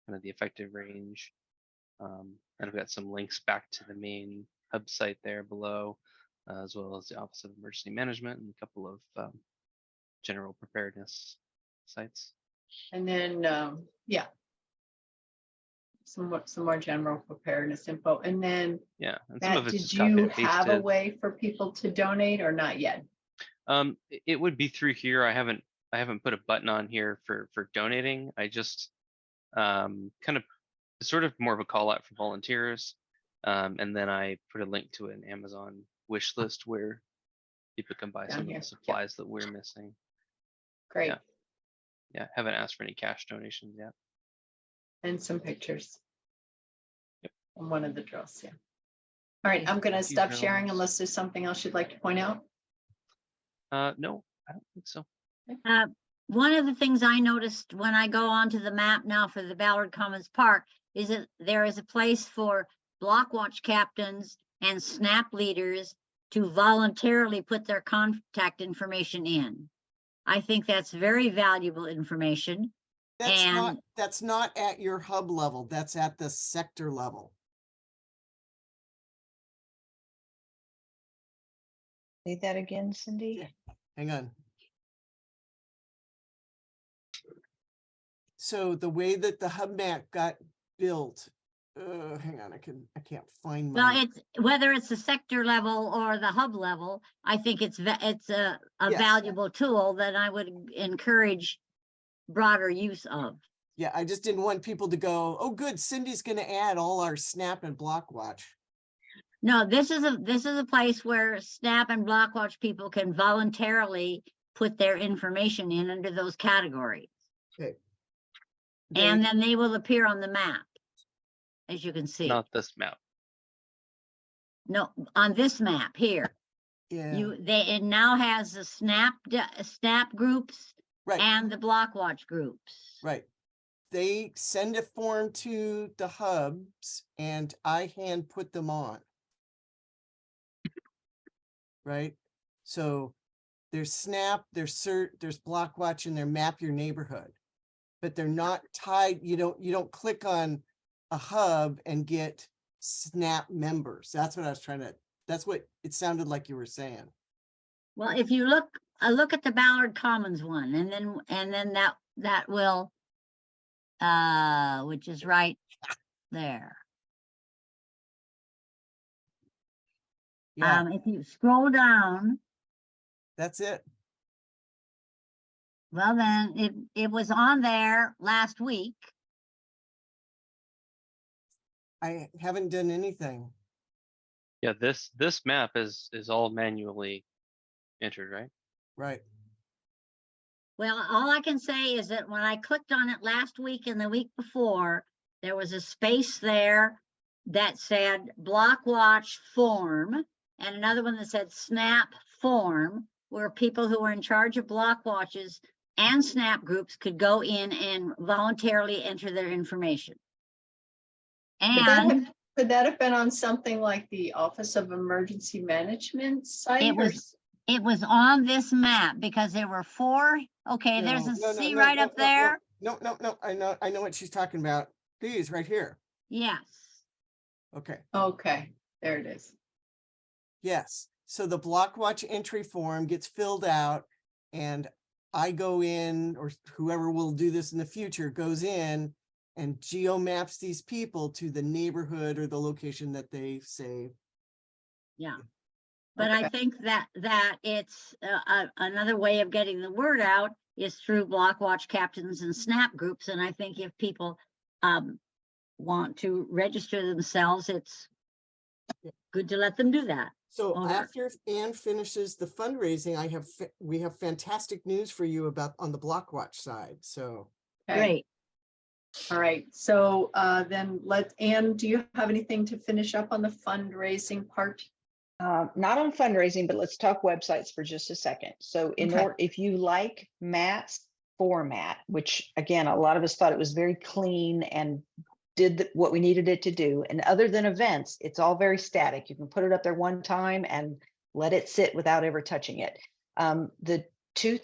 kind of the effective range. And I've got some links back to the main hub site there below, as well as the Office of Emergency Management and a couple of general preparedness sites. And then, yeah, some more general preparedness info. And then, Yeah, and some of Matt, it's did just copied you and have a pasted. way for people to donate or not yet? It would be through here. I haven't put a button on here for donating. I just kind of sort of more of a call out for volunteers. And then I put a link to an Amazon wish list where People can buy Down some of here, the yep. supplies that we're missing. Great. Yeah. Yeah, haven't asked for any cash donations yet. And some pictures. Yep. On one of the drills, yeah. All right, I'm gonna Thank you, stop sharing drills. unless there's something else you'd like to point out. No, I don't think so. One of the things I noticed when I go onto the map now for the Ballard Commons Park is that there is a place for block watch captains and SNAP leaders to voluntarily put their contact information in. I think that's very valuable information. That's not at your hub level. That's at the sector level. Say that again, Cindy. Hang on. So the way that the hub map got built, hang on, I can't find my. Well, it's whether it's the sector level or the hub level, I think it's a Yes. valuable tool that I would encourage broader use of. Yeah, I just didn't want people to go, oh, good, Cindy's going to add all our Snap and Block Watch. No, this is a place where Snap and Blockwatch people can voluntarily put their information in under those categories. Okay. And then they will appear on the map, as you can see. Not this map. No, on this map here, Yeah. it now has the Snap groups Right. and the Blockwatch groups. Right. They send a form to the hubs and I hand put them on. Right. So there's Snap, there's CERT, there's Blockwatch, and their Map Your Neighborhood, but they're not tied. You don't click on a hub and get Snap members. That's what I was that's what it sounded like you were saying. Well, if you look at the Ballard Commons one, and then that will, which is right there. Yeah, If you scroll down, that's it. well, then it was on there last week. I haven't done anything. Yeah, this map is all manually entered, right? Right. Well, all I can say is that when I clicked on it last week and the week before, there was a space there that said Blockwatch form and another one that said Snap form, where people who were in charge of Blockwatches and Snap groups could go in and voluntarily enter their information. And Could that have been on something like the Office of Emergency Management site? it was on this map because there were 4. Okay, there's a C right up there. No. I know what she's talking about. These right here. Yes. Okay. Okay, there it is. Yes. So the Blockwatch entry form gets filled out and I go in, or whoever will do this in the future goes in and geo maps these people to the neighborhood or the location that they say. Yeah. But Okay. I think that it's another way of getting the word out is through Blockwatch captains and Snap groups. And I think if people want to register themselves, it's good to let them do that. So after Anne finishes the fundraising, we have fantastic news for you on the Blockwatch side. So Okay. Great. All right, so then Anne, do you have anything to finish up on the fundraising part? Not on fundraising, but let's talk websites for just a second. So if you like Matt's format, which again, a lot of us thought it was very clean and did what we needed it to do. And other than events, it's all very static. You can put it up there one time and let it sit without ever touching it. The 3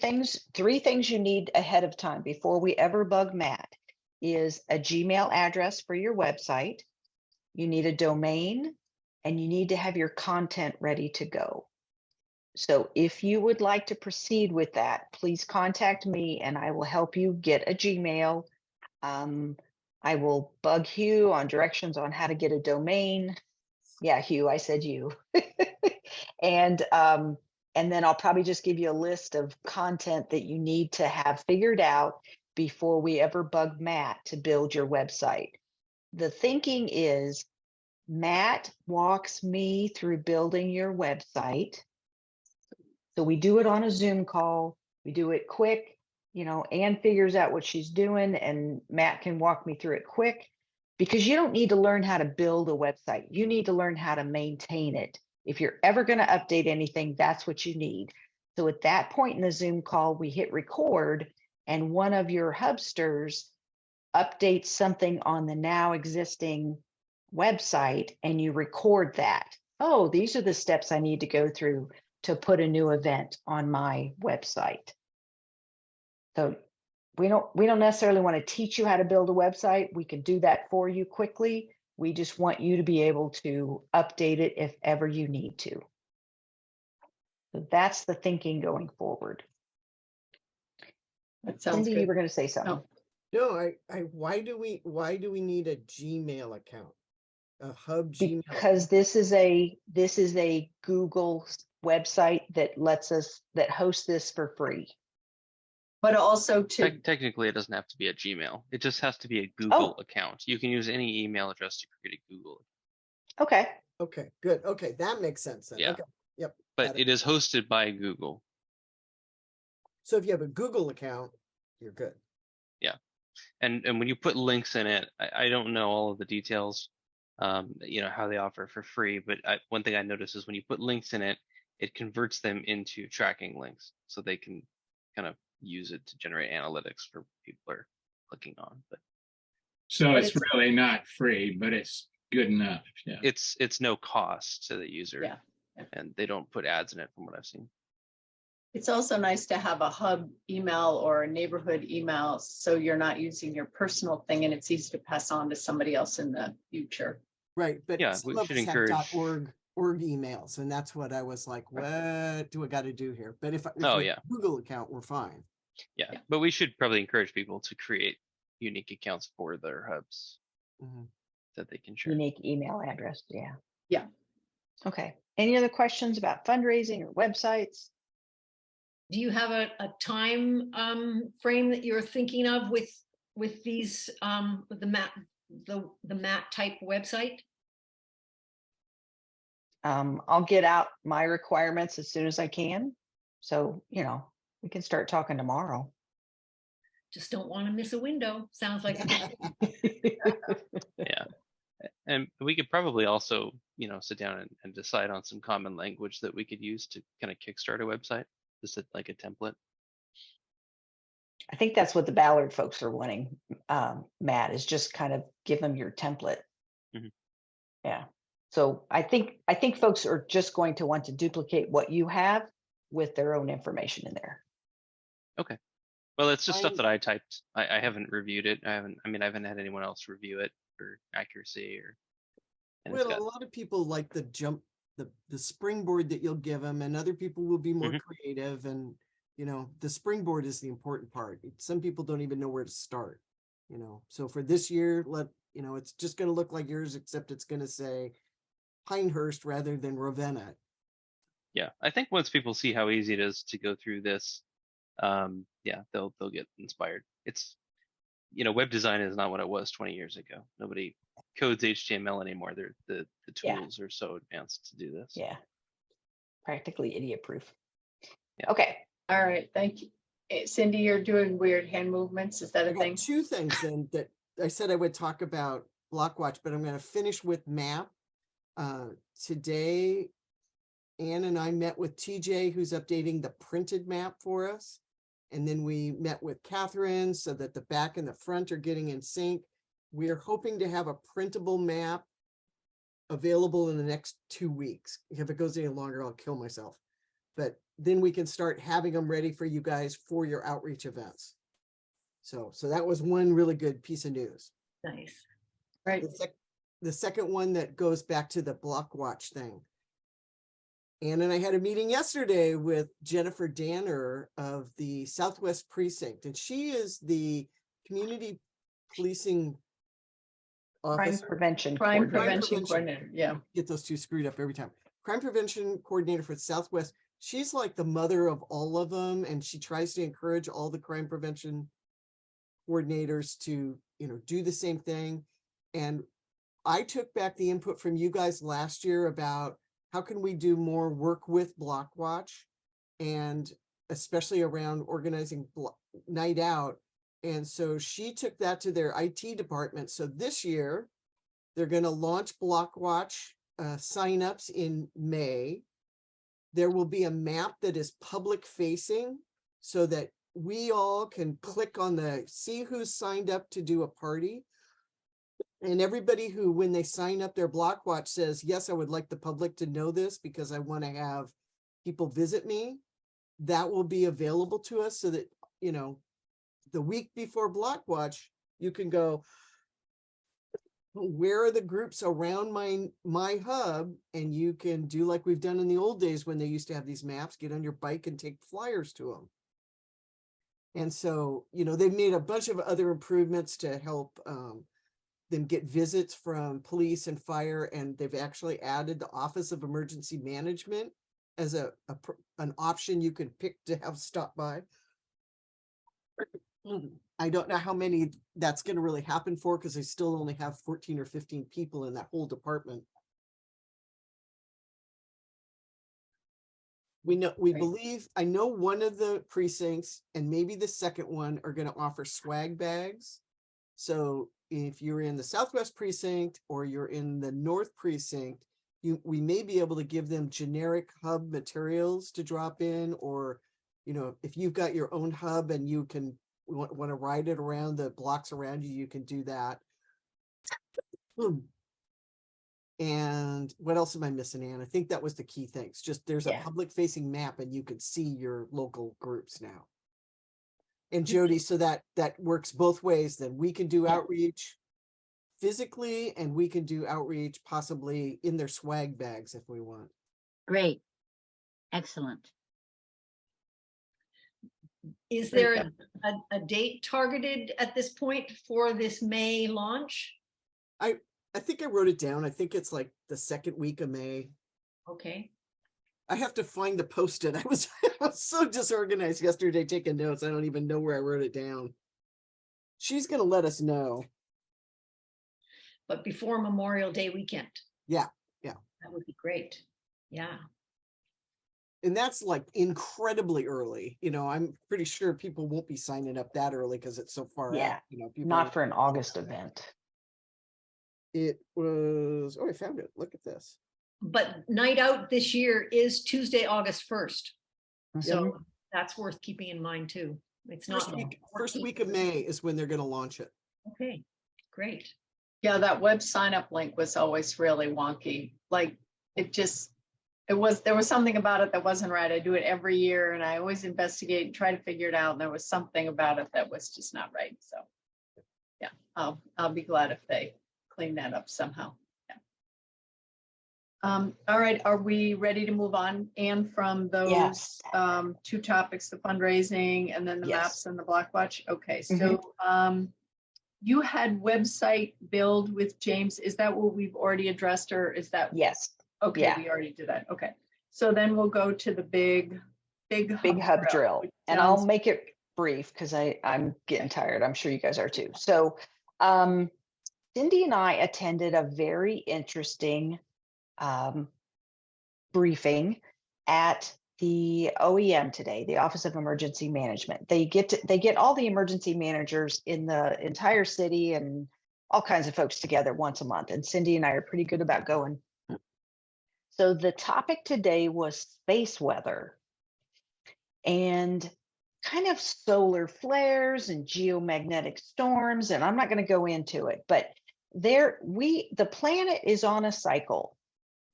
things you need ahead of time before we ever bug Matt is a Gmail address for your website. You need a domain and you need to have your content ready to go. So if you would like to proceed with that, please contact me and I will help you get a Gmail. I will bug Hugh on directions on how to get a domain. Yeah, Hugh, I said you. And then I'll probably just give you a list of content that you need to have figured out before we ever bug Matt to build your website. The thinking is Matt walks me through building your website. So we do it on a Zoom call. We do it quick. You know, Ann figures out what she's doing and Matt can walk me through it quick, because you don't need to learn how to build a website. You need to learn how to maintain it. If you're ever going to update anything, that's what you need. So at that point in the Zoom call, we hit record and one of your hubsters updates something on the now existing website and you record that. Oh, these are the steps I need to go through to put a new event on my website. So we don't necessarily want to teach you how to build a website. We can do that for you quickly. We just want you to be able to update it if ever you need to. So that's the thinking going forward. That sounds Cindy, good. you were going to say something. Oh. No, why do we need a Gmail account? A Hub Gmail? Because this is a Google website that hosts this for free. But also to, Technically, it doesn't have to be a Gmail. It just has to be a Google account. You can use any email address to create a Google. Okay. Okay, good. Okay, that makes sense then. Yeah. Okay, yep. But got it is hosted by Google. So if you have a Google account, you're good. Yeah. And when you put links in it, I don't know all of the details, you know, how they offer for free. But one thing I noticed is when you put links in it, it converts them into tracking links. So they can kind of use it to generate analytics for people are clicking on. So But it's really not free, but it's good enough. Yeah. It's no cost to the user. Yeah. And they don't put ads in it from what I've seen. it's also nice to have a hub email or a neighborhood email, so you're not using your personal thing and it's easy to pass on to somebody else in the future. Right, but Yeah, some we of should us have encourage- .org emails, and that's what I was like, what do I got to do here? But if Oh, we have yeah. a Google account, we're fine. Yeah. But we should probably encourage people to create unique accounts for their hubs Mhm. that they can share. Unique email address. Yeah. Yeah. Okay. Any other questions about fundraising or websites? Do you have a time frame that you're thinking of with these with the mat type website? I'll get out my requirements as soon as I can. So, you know, we can start talking tomorrow. Just don't want to miss a window. Sounds like Yeah. And we could probably also, you know, sit down and decide on some common language that we could use to kind of kickstart a website, just like a template. I think that's what the Ballard folks are wanting, Matt, is just kind of give them your template. Mhm. Yeah. So I think folks are just going to want to duplicate what you have with their own information in there. Okay. Well, it's just stuff I'm- that I typed. I haven't reviewed it. I haven't had anyone else review it for accuracy or. And it's Well, got- a lot of people like the springboard that you'll give them, and other people will be more Mhm. creative. And, you know, the springboard is the important part. Some people don't even know where to start, you know. So for this year, it's just going to look like yours, except it's going to say Pinehurst rather than Ravenna. Yeah, I think once people see how easy it is to go through this, yeah, they'll get inspired. It's, you know, web design is not what it was 20 years ago. Nobody codes HTML anymore. The Yeah. tools are so advanced to do this. Yeah. Practically idiot proof. Yeah. Okay. All right, thank you. Cindy, you're doing weird hand movements. Is that I a got thing? two things then that I said I would talk about Blockwatch, but I'm going to finish with map. Today, Ann and I met with TJ, who's updating the printed map for us. And then we met with Catherine so that the back and the front are getting in sync. We are hoping to have a printable map available in the next 2 weeks. If it goes any longer, I'll kill myself. But then we can start having them ready for you guys for your outreach events. So that was one really good piece of news. nice. Right. The second one that goes back to the Blockwatch thing. Ann and I had a meeting yesterday with Jennifer Danner of the Southwest Precinct, and she is the community policing Crime officer. prevention. Crime coordinator. prevention coordinator, yeah. Get those two screwed up every time. Crime prevention coordinator for Southwest. She's like the mother of all of them, and she tries to encourage all the crime prevention coordinators to, do the same thing. And I took back the input from you guys last year about how can we do more work with Blockwatch. and especially around organizing night out. And so she took that to their IT department. So this year, they're going to launch Block Watch signups in May. There will be a map that is public facing so that we all can click on see who's signed up to do a party. And everybody who, when they sign up their Block Watch, says, yes, I would like the public to know this because I want to have people visit me. That will be available to us so that, you know, the week before Block Watch, you can go, where are the groups around my hub? And you can do like we've done in the old days when they used to have these maps, get on your bike and take flyers to them. And so, you know, they've made a bunch of other improvements to help them get visits from police and fire. And they've actually added the Office of Emergency Management as an option you could pick to have stop by. I don't know how many that's going to really happen for, because they still only have 14 or 15 people in that whole department. I know one of the precincts and maybe the second one are going to offer swag bags. So if you're in the Southwest precinct or you're in the North precinct, we may be able to give them generic hub materials to drop in, or, you know, if you've got your own hub and you can want to ride it around the blocks around you, you can do that. And what else am I missing, Ann? I think that was the key things. Just there's a public facing map and you can see your local groups now. And Jody, so that works both ways. Then we can do outreach physically, and we can do outreach possibly in their swag bags if we want. Great. Excellent. Is there a date targeted at this point for this May launch? I think I wrote it down. I think it's like the second week of May. Okay. I have to find the post-it. I was so disorganized yesterday taking notes. I don't even know where I wrote it down. She's going to let us know. But before Memorial Day weekend. Yeah. That would be great. Yeah. And that's like incredibly early. You know, I'm pretty sure people won't be signing up that early because it's so far out. You know, not for an August event. It was, I found it. Look at this. But night out this year is Tuesday, August 1st. Mm-hmm. So that's worth keeping in mind too. It's first week of May is when they're going to launch it. Okay, great. Yeah, that web sign up link was always really wonky. Like there was something about it that wasn't right. I do it every year and I always investigate and try to figure it out. And there was something about it that was just not right. So yeah, I'll be glad if they clean that up somehow. Yeah. All right, are we ready to move on, Anne, from those two topics, the fundraising and then the maps and the Block Watch? Okay, so you had website build with James. Is that what we've already addressed, or is that? Yes. Okay, we already did that. Okay, so then we'll go to the big hub drill, and I'll make it brief because I'm getting tired. I'm sure you guys are too. So Cindy and I attended a very interesting briefing at the OEM today, the Office of Emergency Management. They get all the emergency managers in the entire city and all kinds of folks together once a month. And Cindy and I are pretty good about going. So the topic today was space weather and kind of solar flares and geomagnetic storms. And I'm not going to go into it, but the planet is on a cycle.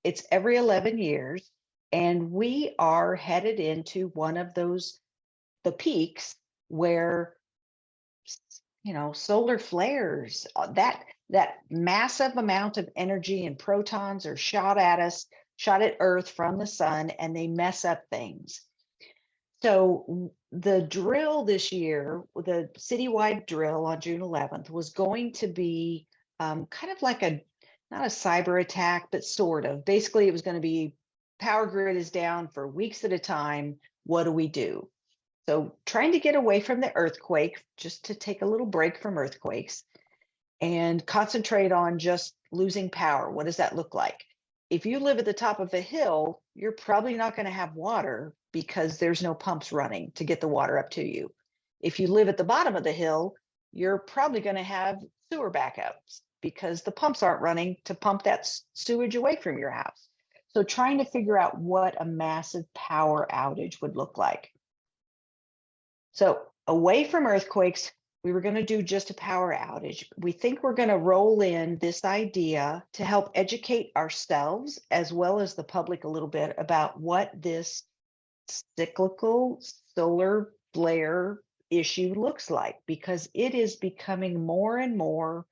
It's every 11 years. And we are headed into one of the peaks where, you know, solar flares, that massive amount of energy and protons are shot at Earth from the sun, and they mess up things. So the drill this year, the citywide drill on June 11th, was going to be kind of like not a cyber attack, but sort of. Basically, it was going to be power grid is down for weeks at a time. What do we do? So trying to get away from the earthquake, just to take a little break from earthquakes and concentrate on just losing power. What does that look like? If you live at the top of a hill, you're probably not going to have water because there's no pumps running to get the water up to you. If you live at the bottom of the hill, you're probably going to have sewer backups because the pumps aren't running to pump that sewage away from your house. So trying to figure out what a massive power outage would look like. So away from earthquakes, we were going to do just a power outage. We think we're going to roll in this idea to help educate ourselves as well as the public a little bit about what this cyclical solar flare issue looks like, because it is becoming more and more.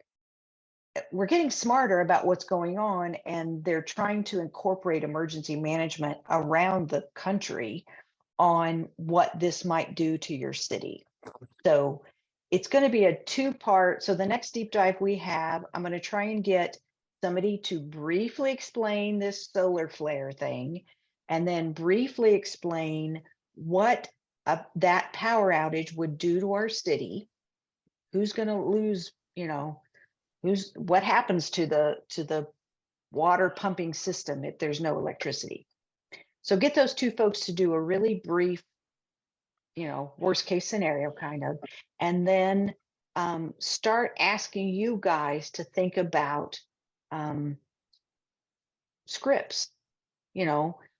We're getting smarter about what's going on, and they're trying to incorporate emergency management around the country on what this might do to your city. So it's going to be a two-part. So the next deep dive we have, I'm going to try and get somebody to briefly explain this solar flare thing, and then briefly explain what that power outage would do to our city. Who's going to lose, what happens to the water pumping system if there's no electricity. So get those two folks to do a really brief, worst case scenario kind of, and then start asking you guys to think about scripts.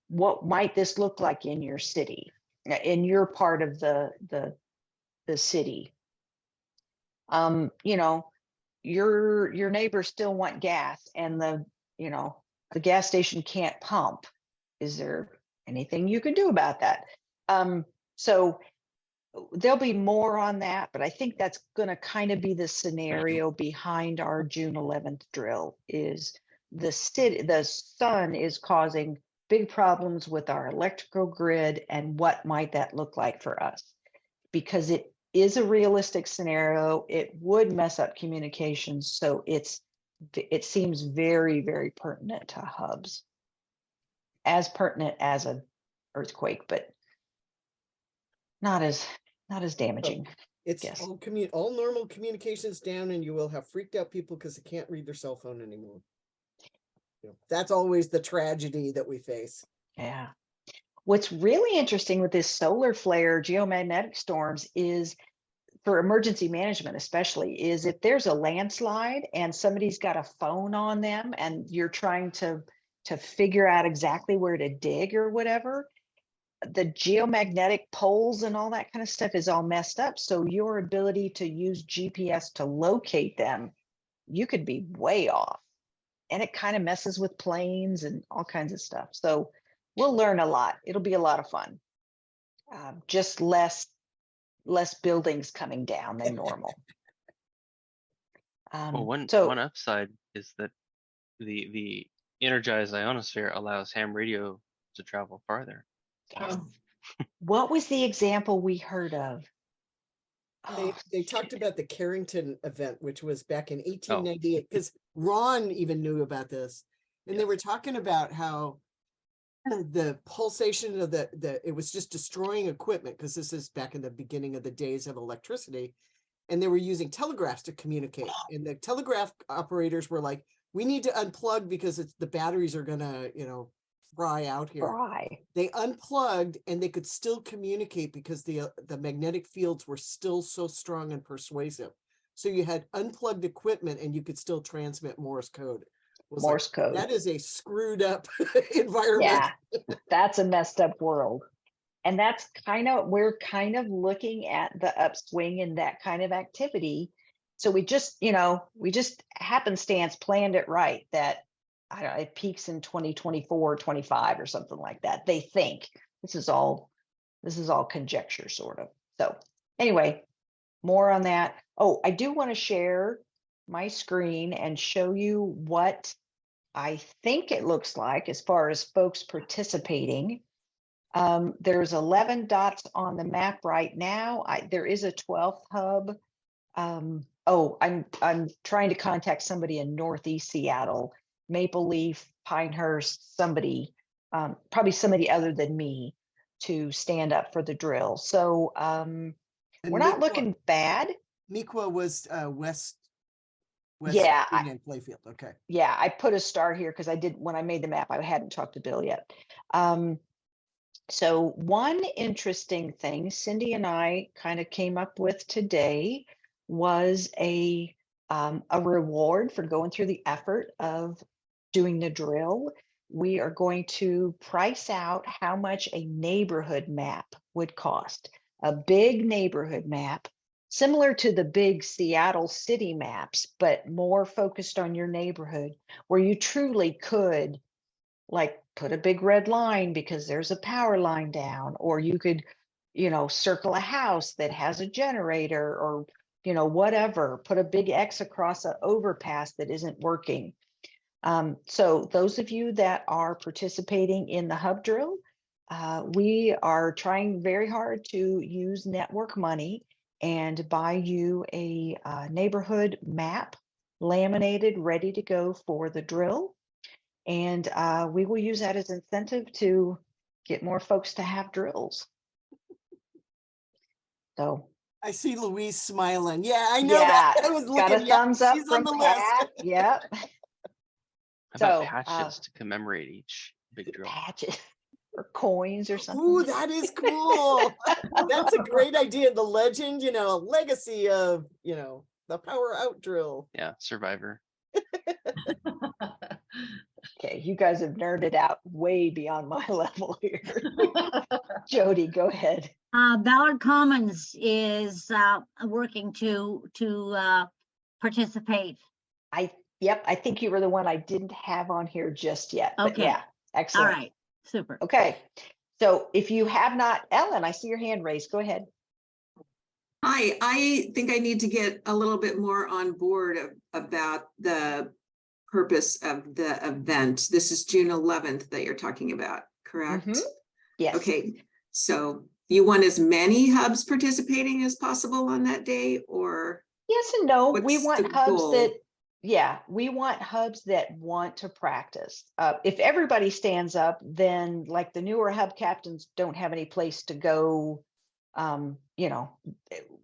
What might this look like in your city, in your part of the city? Your neighbors still want gas, and the gas station can't pump. Is there anything you can do about that? So there'll be more on that, but I think that's going to kind of be the scenario behind our June 11th drill. Is the sun is causing big problems with our electrical grid, and what might that look like for us? Because it is a realistic scenario. It would mess up communications, so it seems very, very pertinent to hubs, as pertinent as an earthquake, but not as damaging. It's Yes. all normal communications down, and you will have freaked out people because they can't read their cell phone anymore. That's always the tragedy that we face. Yeah. What's really interesting with this solar flare geomagnetic storms is, for emergency management especially, is if there's a landslide and somebody's got a phone on them and you're trying to figure out exactly where to dig or whatever, the geomagnetic poles and all that kind of stuff is all messed up. So your ability to use GPS to locate them, you could be way off. And it kind of messes with planes and all kinds of stuff. So we'll learn a lot. It'll be a lot of fun. Just less buildings coming down than normal. Well, one upside is that the energized ionosphere allows ham radio to travel farther. What was the example we heard of? They talked about the Carrington event, which was back in 1898, because Ron even knew about this. And they were talking about how the pulsation of it was just destroying equipment, because this is back in the beginning of the days of electricity. And they were using telegraphs to communicate. And the telegraph operators were like, we need to unplug because the batteries are gonna, fry out here. They unplugged, and they could still communicate because the magnetic fields were still so strong and persuasive. So you had unplugged equipment, and you could still transmit Morse code. Morse code. That is a screwed up environment. Yeah, that's a messed up world. And we're kind of looking at the upswing in that kind of activity. So we just happenstance planned it right, that I don't know, it peaks in 2024, 25 or something like that. They think this is all conjecture, sort of. So anyway, more on that. Oh, I do want to share my screen and show you what I think it looks like as far as folks participating. There's 11 dots on the map right now. There is a 12th hub. I'm trying to contact somebody in Northeast Seattle, Maple Leaf, Pinehurst, somebody, probably somebody other than me, to stand up for the drill. So we're not looking bad. Miqua was West Yeah, and Playfield, okay. Yeah, I put a star here because I did, when I made the map, I hadn't talked to Bill yet. So one interesting thing Cindy and I kind of came up with today was a reward for going through the effort of doing the drill. We are going to price out how much a neighborhood map would cost. A big neighborhood map, similar to the big Seattle city maps, but more focused on your neighborhood, where you truly could like put a big red line because there's a power line down, or you could, circle a house that has a generator, or, whatever, put a big X across an overpass that isn't working. So those of you that are participating in the hub drill, we are trying very hard to use network money and buy you a neighborhood map, laminated, ready to go for the drill. And we will use that as incentive to get more folks to have drills. So I see Louise smiling. Yeah, I know yeah, that. I was got looking. a thumbs up she's on from the Pat. list. Yep. How about So, patches to commemorate each big drill? patches or coins or something. Ooh, that is cool. That's a great idea. The legend, legacy of, the power out drill. Yeah, Survivor. Okay, you guys have nerded out way beyond my level here. Jody, go ahead. Ballard Commons is working to participate. Yep, I think you were the one I didn't have on here just yet. But Okay. yeah, excellent. All right, super. Okay, so if you have not, Ellen, I see your hand raised. Go ahead. Hi, I think I need to get a little bit more on board about the purpose of the event. This is June 11th that you're talking about, correct? Mhm. Yes. Okay, so you want as many hubs participating as possible on that day, or? Yes and no. We What's want the hubs goal? we want hubs that want to practice. If everybody stands up, then like the newer hub captains don't have any place to go.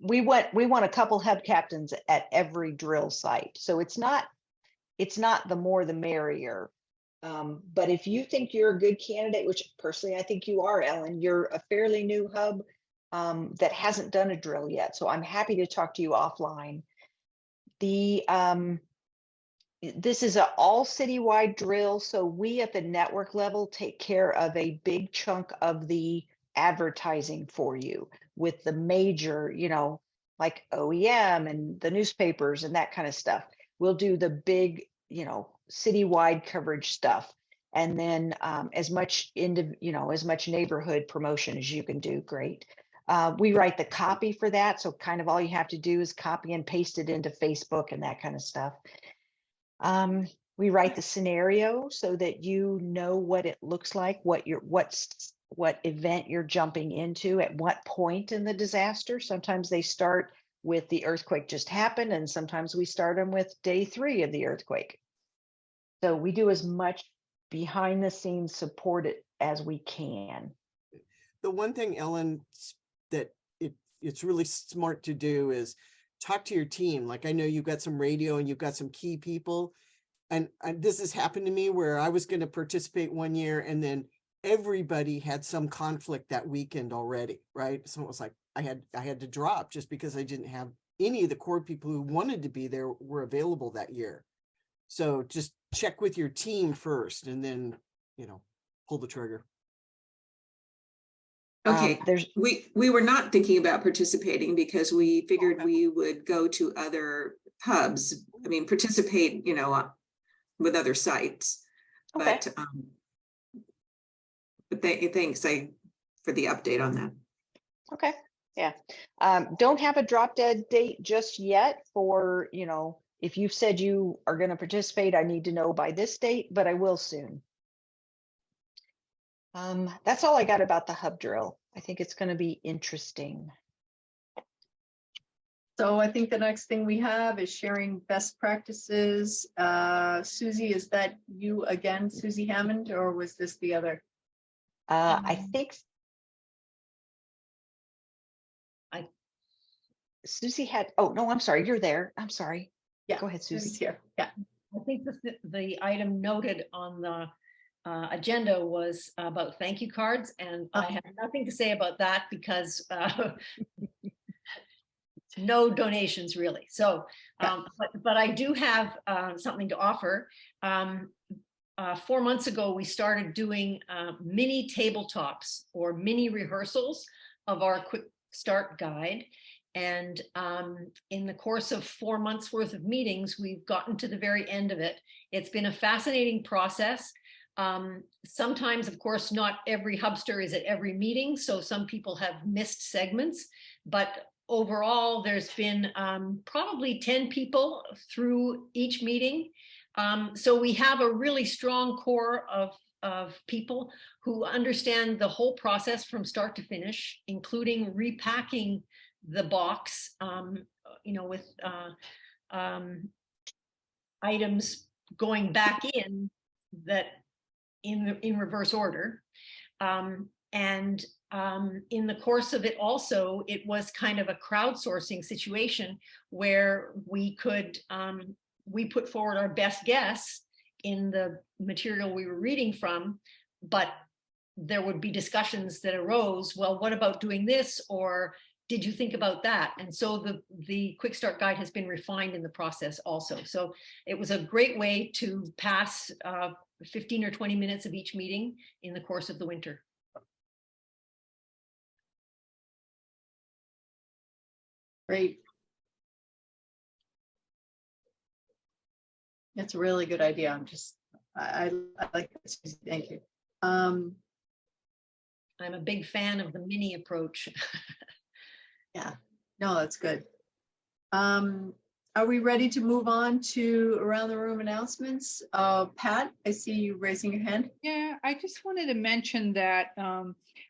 We want a couple hub captains at every drill site. So it's not the more the merrier. But if you think you're a good candidate, which personally I think you are, Ellen, you're a fairly new hub that hasn't done a drill yet. So I'm happy to talk to you offline. This is an all citywide drill. So we at the network level take care of a big chunk of the advertising for you with the major, like OEM and the newspapers and that kind of stuff. We'll do the big, citywide coverage stuff. And then as much neighborhood promotion as you can do, great. We write the copy for that. So kind of all you have to do is copy and paste it into Facebook and that kind of stuff. We write the scenario so that you know what it looks like, what event you're jumping into at what point in the disaster. Sometimes they start with the earthquake just happened, and sometimes we start them with day 3 of the earthquake. So we do as much behind the scenes support it as we can. The one thing, Ellen, that it's really smart to do is talk to your team. Like, I know you've got some radio and you've got some key people. And this has happened to me where I was going to participate one year and then everybody had some conflict that weekend already, right? So it was like, I had to drop just because I didn't have any of the core people who wanted to be there were available that year. So just check with your team first and then, pull the trigger. Okay, we were not thinking about participating because we figured we would go to other hubs. I mean, participate, with other sites. Okay. But thanks for the update on that. Okay. Yeah. Don't have a drop dead date just yet for, if you've said you are going to participate, I need to know by this date, but I will soon. That's all I got about the hub drill. I think it's going to be interesting. So I think the next thing we have is sharing best practices. Susie, is that you again, Susie Hammond, or was this the other? I think Susie had, oh no, I'm sorry, you're there. I'm sorry. Yeah. Go ahead, Susie's Susie. here. Yeah. I think the item noted on the agenda was about thank you cards, and I have nothing to say about that because no donations really. So, but I do have something to offer. 4 months ago, we started doing mini tabletops or mini rehearsals of our quick start guide. And in the course of 4 months worth of meetings, we've gotten to the very end of it. It's been a fascinating process. Sometimes, of course, not every Hubster is at every meeting, so some people have missed segments, but overall, there's been probably 10 people through each meeting. So we have a really strong core of people who understand the whole process from start to finish, including repacking the box, with items going back in that in reverse order. And in the course of it also, it was kind of a crowdsourcing situation where we could, we put forward our best guess in the material we were reading from, but there would be discussions that arose, well, what about doing this? Or did you think about that? And so the Quick Start Guide has been refined in the process also. So it was a great way to pass 15 or 20 minutes of each meeting in the course of the winter. Great. That's a really good idea. I like this. Thank you. I'm a big fan of the mini approach. Yeah, no, that's good. Are we ready to move on to around the room announcements? Pat, I see you raising your hand. Yeah, I just wanted to mention that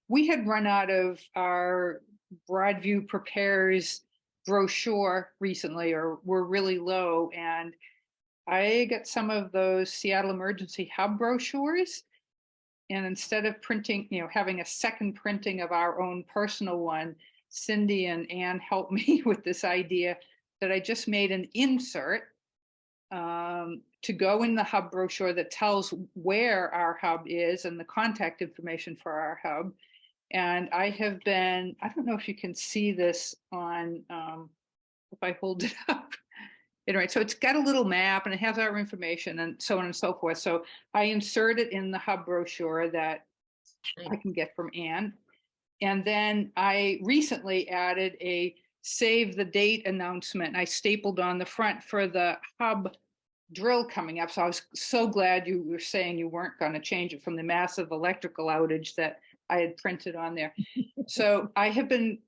we had run out of our Broadview Prepares brochure recently, or we're really low, and I got some of those Seattle Emergency Hub brochures, and instead of printing, having a second printing of our own personal one, Cindy and Ann helped me with this idea that I just made an insert to go in the Hub brochure that tells where our Hub is and the contact information for our Hub. And I have been, I don't know if you can see this on, if I hold it up. Anyway, so it's got a little map and it has our information and so on and so forth. So I insert it in the Hub brochure that I can get from Ann. And then I recently added a save the date announcement. I stapled on the front for the Hub drill coming up. So I was so glad you were saying you weren't going to change it from the massive electrical outage that I had printed on there. So I have been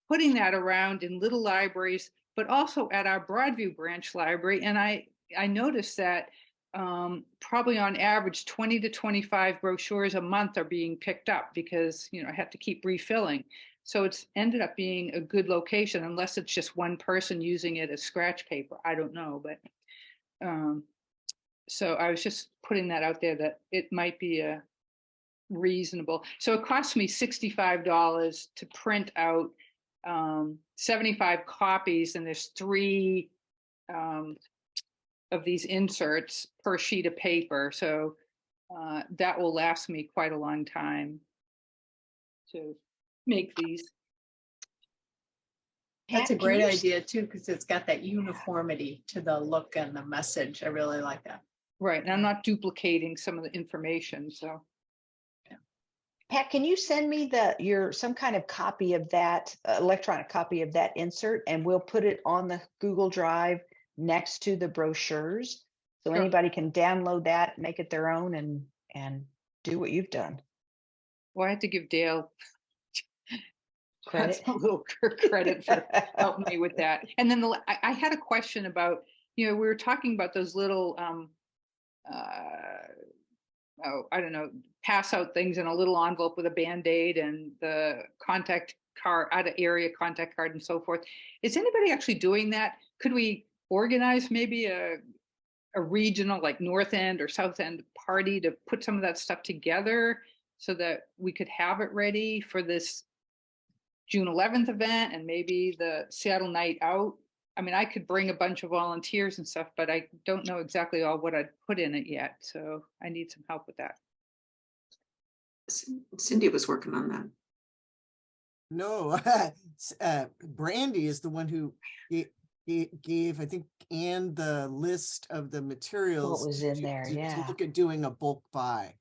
putting that around in little libraries, but also at our Broadview branch library. And I noticed that probably on average 20 to 25 brochures a month are being picked up because, I have to keep refilling. So it's ended up being a good location, unless it's just one person using it as scratch paper. I don't know, but so I was just putting that out there that it might be a reasonable. So it cost me $65 to print out 75 copies, and there's 3 of these inserts per sheet of paper. So that will last me quite a long time to make these. That's a Pat, great can you idea too, because it's got that uniformity to the look and the message. I really like that. Right, and I'm not duplicating some of the information, so. Pat, can you send me some kind of copy of that electronic copy of that insert, and we'll put it on the Google Drive next to the brochures, so Sure. anybody can download that, make it their own, and do what you've done. Well, I have to give Dale Credit. a little credit for helping me with that. And then I had a question about, we were talking about those little, I don't know, pass out things in a little envelope with a Band-Aid and the contact card, out of area contact card and so forth. Is anybody actually doing that? Could we organize maybe a regional, like North End or South End party to put some of that stuff together so that we could have it ready for this June 11th event and maybe the Seattle Night Out I mean, I could bring a bunch of volunteers and stuff, but I don't know exactly all what I'd put in it yet. So I need some help with that. Cindy was working on that. No, Brandy is the one who gave, I think, Anne the list of the materials. What was in there, to yeah. look at doing a bulk buy.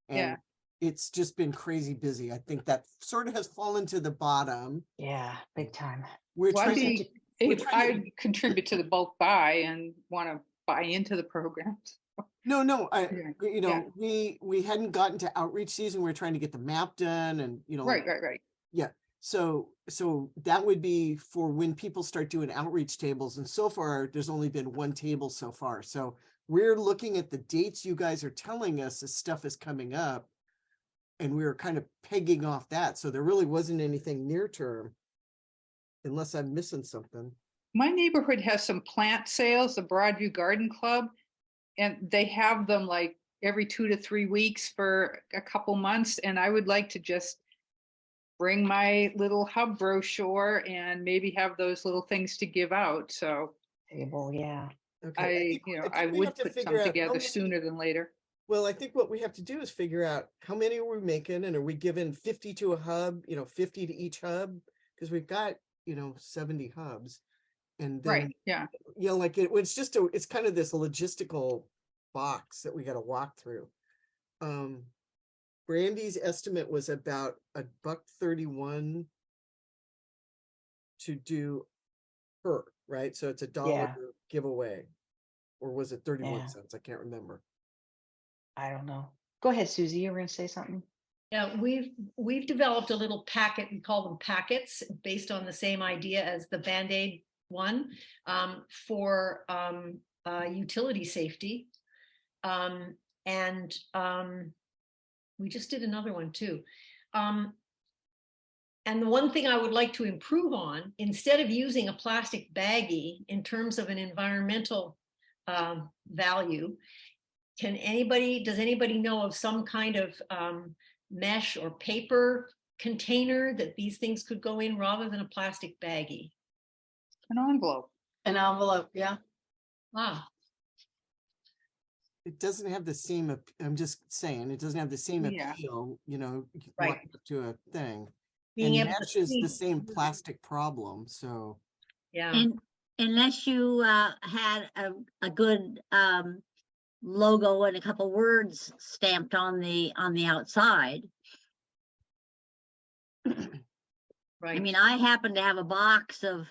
And Yeah. it's just been crazy busy. I think that sort of has fallen to the bottom. Yeah, big time. We're Well, trying to, we're if trying to- I contribute to the bulk buy and want to buy into the programs. No, Yeah, you know, we hadn't gotten to outreach season. We were trying to get the map done and, you know, Right. yeah. So that would be for when people start doing outreach tables. And so far, there's only been one table so far. So we're looking at the dates you guys are telling us as stuff is coming up. And we were kind of pegging off that. So there really wasn't anything near term. Unless I'm missing something. My neighborhood has some plant sales, the Broadview Garden Club, and they have them like every 2 to 3 weeks for a couple months. And I would like to just bring my little hub brochure and maybe have those little things to give out. So Table, yeah. Okay. I we would have to put some figure out how together many- sooner than later. Well, I think what we have to do is figure out how many are we making and are we giving 50 to a hub, 50 to each hub? Because we've got, 70 hubs. And then, Right, yeah. like it's just it's kind of this logistical box that we got to walk through. Brandy's estimate was about $1.31 to do her, right? So it's $1 Yeah. giveaway. Or was it 31 Yeah. cents? I can't remember. I don't know. Go ahead, Susie, you were gonna say something? Yeah, we've developed a little packet, we call them packets, based on the same idea as the Band-Aid one, for utility safety. And we just did another one too. And the one thing I would like to improve on, instead of using a plastic baggie in terms of an environmental value, does anybody know of some kind of mesh or paper container that these things could go in rather than a plastic baggie? An envelope. An envelope, yeah. Ah, It doesn't have the same, I'm just saying, it doesn't have the same Yeah. appeal, Right. to a thing. being And able to mesh is the see- same plastic problem, so. Yeah, And unless you had a good logo and a couple words stamped on the outside. I right. mean, I happen to have a box of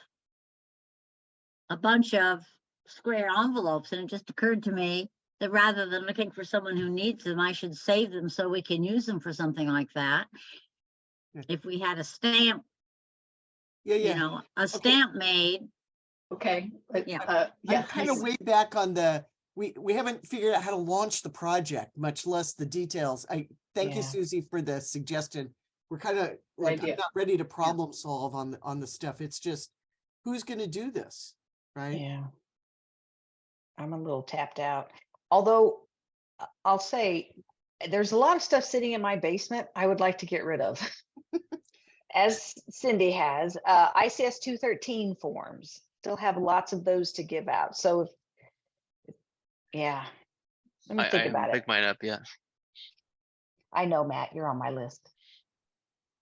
a bunch of square envelopes, and it just occurred to me that rather than looking for someone who needs them, I should save them so we can use them for something like that. Yeah. If we had a stamp, Yeah. a stamp made, Okay. Yeah. I'm kind of way back on we haven't figured out how to launch the project, much less the details. I thank you, Yeah. Susie, for the suggestion. We're kind of like, I'm idea. not ready to problem solve on the stuff. It's just, who's going to do this? Right? Yeah. I'm a little tapped out. Although I'll say there's a lot of stuff sitting in my basement I would like to get rid of. As Cindy has, ICS 213 forms. Still have lots of those to give out. So yeah. Let me think about it. Pick mine up, yeah. I know, Matt, you're on my list.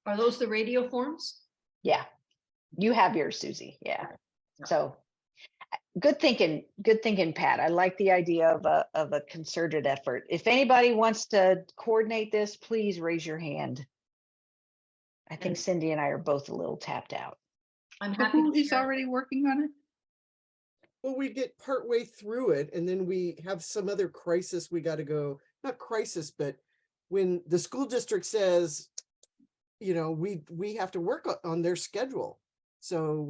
Are those the radio forms? Yeah. You have yours, Susie. Yeah. So good thinking, Pat. I like the idea of a concerted effort. If anybody wants to coordinate this, please raise your hand. I think Cindy and I are both a little tapped out. I'm But happy. who to is share. already working on it? Well, we get partway through it and then we have some other crisis we got to go, not crisis, but when the school district says, we have to work on their schedule. So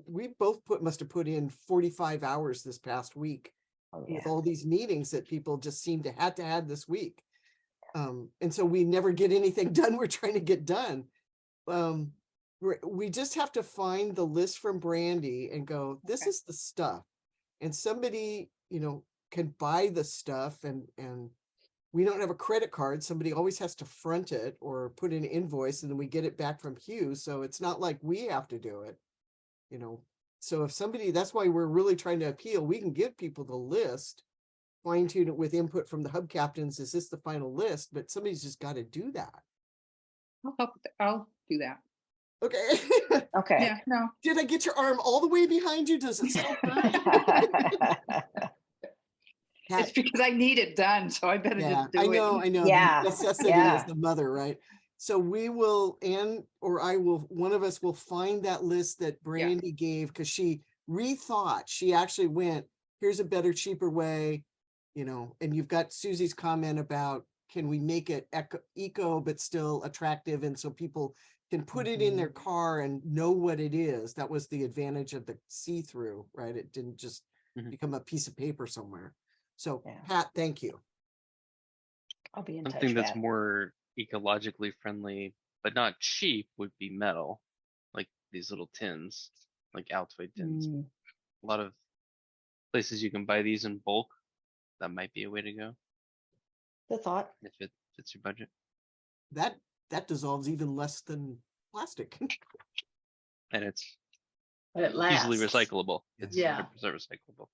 we both must have put in 45 hours this past week with all these meetings that people just seem to have this week. And so we never get anything done we're trying to get done. We just have to find the list from Brandy and go, this is the stuff. And somebody, can buy the stuff and we don't have a credit card. Somebody always has to front it or put in an invoice and then we get it back from Hugh. So it's not like we have to do it. So if somebody, that's why we're really trying to appeal, we can give people the list, fine tune it with input from the hub captains. Is this the final list? But somebody's just got to do that. I'll do that. Okay. Okay. Yeah, no, Did I get your arm all the way behind you? Does it still hurt? it's because I need it done, so I better Yeah, just do I know, it. I know. Yeah, The necessity yeah. is the mother, right? So we will, Ann or I will, one of us will find that list that Brandy gave, because she rethought. She actually went, here's a better, cheaper way, you know, and you've got Susie's comment about, can we make it eco but still attractive? And so people can put it in their car and know what it is. That was the advantage of the see-through, right? It didn't just become a piece of paper somewhere. So Yeah. Pat, thank you. I'll be in touch. Something that's Pat. more ecologically friendly, but not cheap, would be metal, like these little tins, like Altoid tins. Mm, A lot of places you can buy these in bulk. That might be a way to go the thought. if it fits your budget. That dissolves even less than plastic. And it's But it lasts. easily recyclable. It's Yeah. 100% recyclable.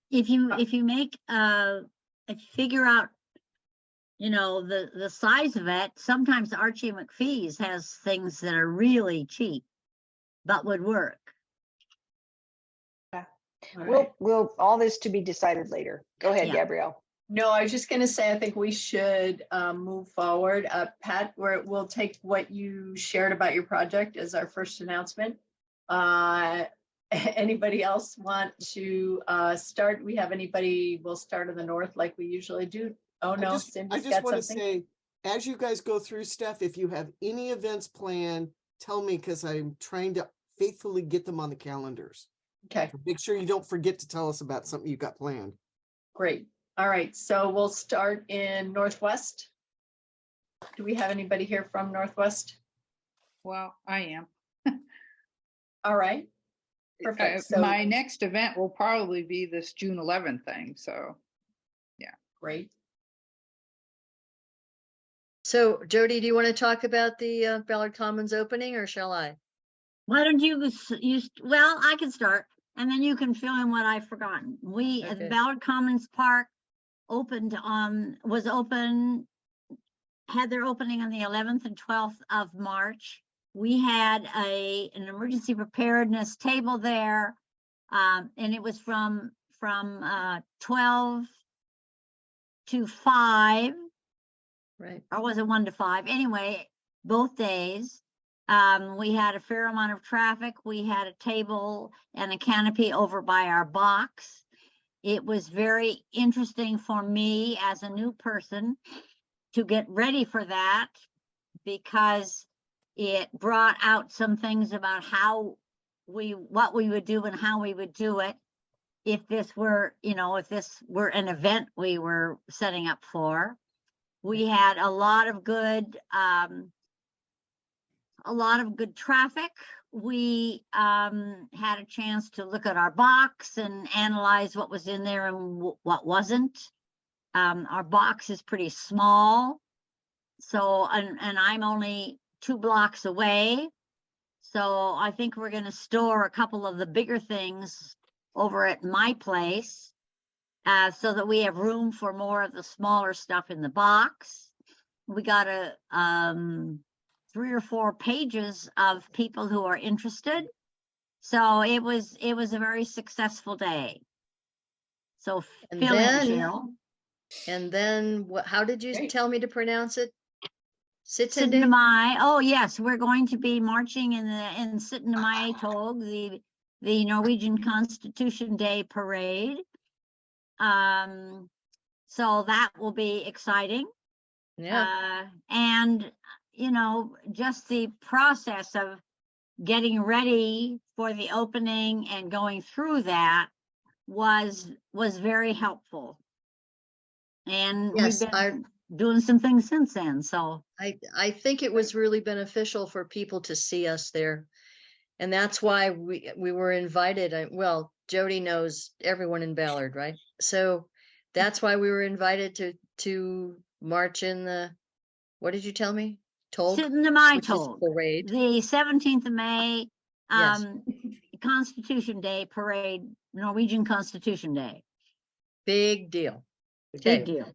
If you make, if you figure out, you know, the size of it, sometimes Archie McPhee's has things that are really cheap, but would work. All right. We'll all this to be decided later. Go ahead, Yeah. Gabrielle. No, I was just going to say, I think we should move forward. Pat, we'll take what you shared about your project as our first announcement. Anybody else want to start? We have anybody, we'll start in the north like we usually do. Oh, no, I Cindy's just got want to something. say, as you guys go through stuff, if you have any events planned, tell me, because I'm trying to faithfully get them on the calendars. Okay, Make sure you don't forget to tell us about something you've got planned. great. All right, so we'll start in Northwest. Do we have anybody here from Northwest? Well, I am. All right, perfect. So My next event will probably be this June 11th thing, so. great. So Jody, do you want to talk about the Ballard Commons opening, or shall I? Why don't you, well, I can start and then you can fill in what I've forgotten. We, at the Okay. Ballard Commons Park had their opening on the 11th and 12th of March. We had an emergency preparedness table there. And it was from 12 to 5, Right. or was it 1 to 5? Anyway, both days. We had a fair amount of traffic. We had a table and a canopy over by our box. It was very interesting for me as a new person to get ready for that, because it brought out some things about what we would do and how we would do it if this were, if this were an event we were setting up for. We had a lot of good traffic. We had a chance to look at our box and analyze what was in there and what wasn't. Our box is pretty small, so and I'm only 2 blocks away, so I think we're going to store a couple of the bigger things over at my place, so that we have room for more of the smaller stuff in the box. We got 3 or 4 pages of people who are interested. So it was a very successful day. So And fill in, then- Cheryl. And then how did you Great. tell me to pronounce it? Sitten Sitende? Mai. Oh yes, we're going to be marching in Sitten Mai Tog, the Norwegian Constitution Day parade. So that will be exciting. Yeah. And just the process of getting ready for the opening and going through that was very helpful. And Yes, we've been doing some things since then. So I think it was really beneficial for people to see us there. And that's why we were invited. Well, Jody knows everyone in Ballard, right? So that's why we were invited to march in the, what did you tell me? Tolg? Sitten Mai Which is Tog, parade. the 17th of May. Yes. Constitution Day parade, Norwegian Constitution Day. Big deal. Big deal.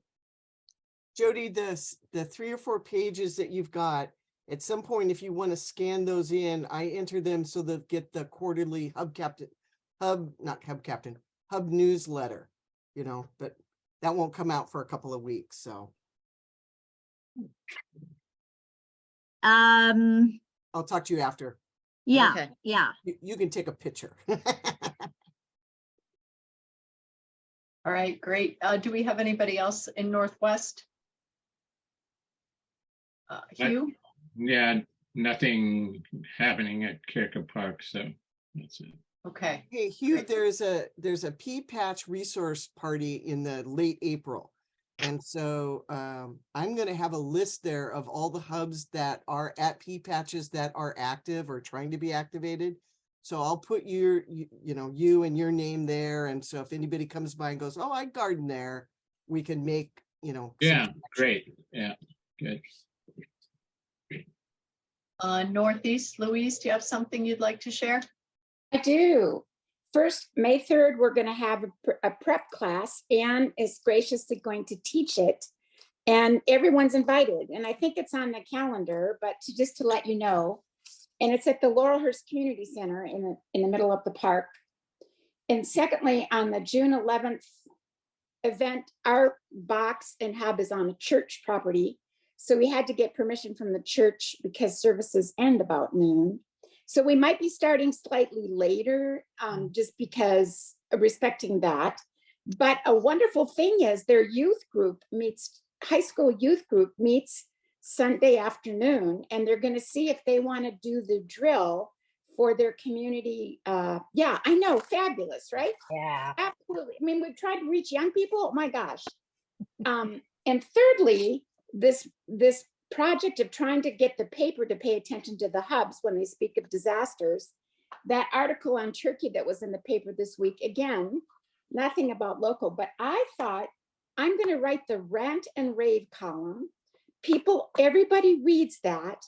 Jody, the 3 or 4 pages that you've got, at some point, if you want to scan those in, I enter them so that get the quarterly Hub newsletter, you know, but that won't come out for a couple of weeks. So I'll talk to you after. Yeah, Okay. yeah. You can take a picture. All right, great. Do we have anybody else in Northwest? Hugh? Yeah, nothing happening at Kirka Park, so that's it. Okay. Hey, Hugh, Great. there's a pea patch resource party in the late April. And so I'm going to have a list there of all the hubs that are at pea patches that are active or trying to be activated. So I'll put you and your name there. And so if anybody comes by and goes, oh, I garden there, we can make, some Yeah, connection. great. Yeah, good. Northeast, Louise, do you have something you'd like to share? I do. First, May 3rd, we're going to have a prep class. Anne is graciously going to teach it, and everyone's invited. And I think it's on the calendar, but just to let you know, and it's at the Laurelhurst Community Center in the middle of the park. And secondly, on the June 11th event, our box and hub is on a church property. So we had to get permission from the church because services end about noon. So we might be starting slightly later, just because of respecting that. But a wonderful thing is their youth group high school youth group meets Sunday afternoon, and they're going to see if they want to do the drill for their community. Yeah, I know, fabulous, right? Yeah. Absolutely. I mean, we've tried to reach young people. Oh my gosh. And thirdly, this project of trying to get the paper to pay attention to the hubs when they speak of disasters, that article on Turkey that was in the paper this week, again, nothing about local, but I thought I'm going to write the rant and rave column. Everybody reads that.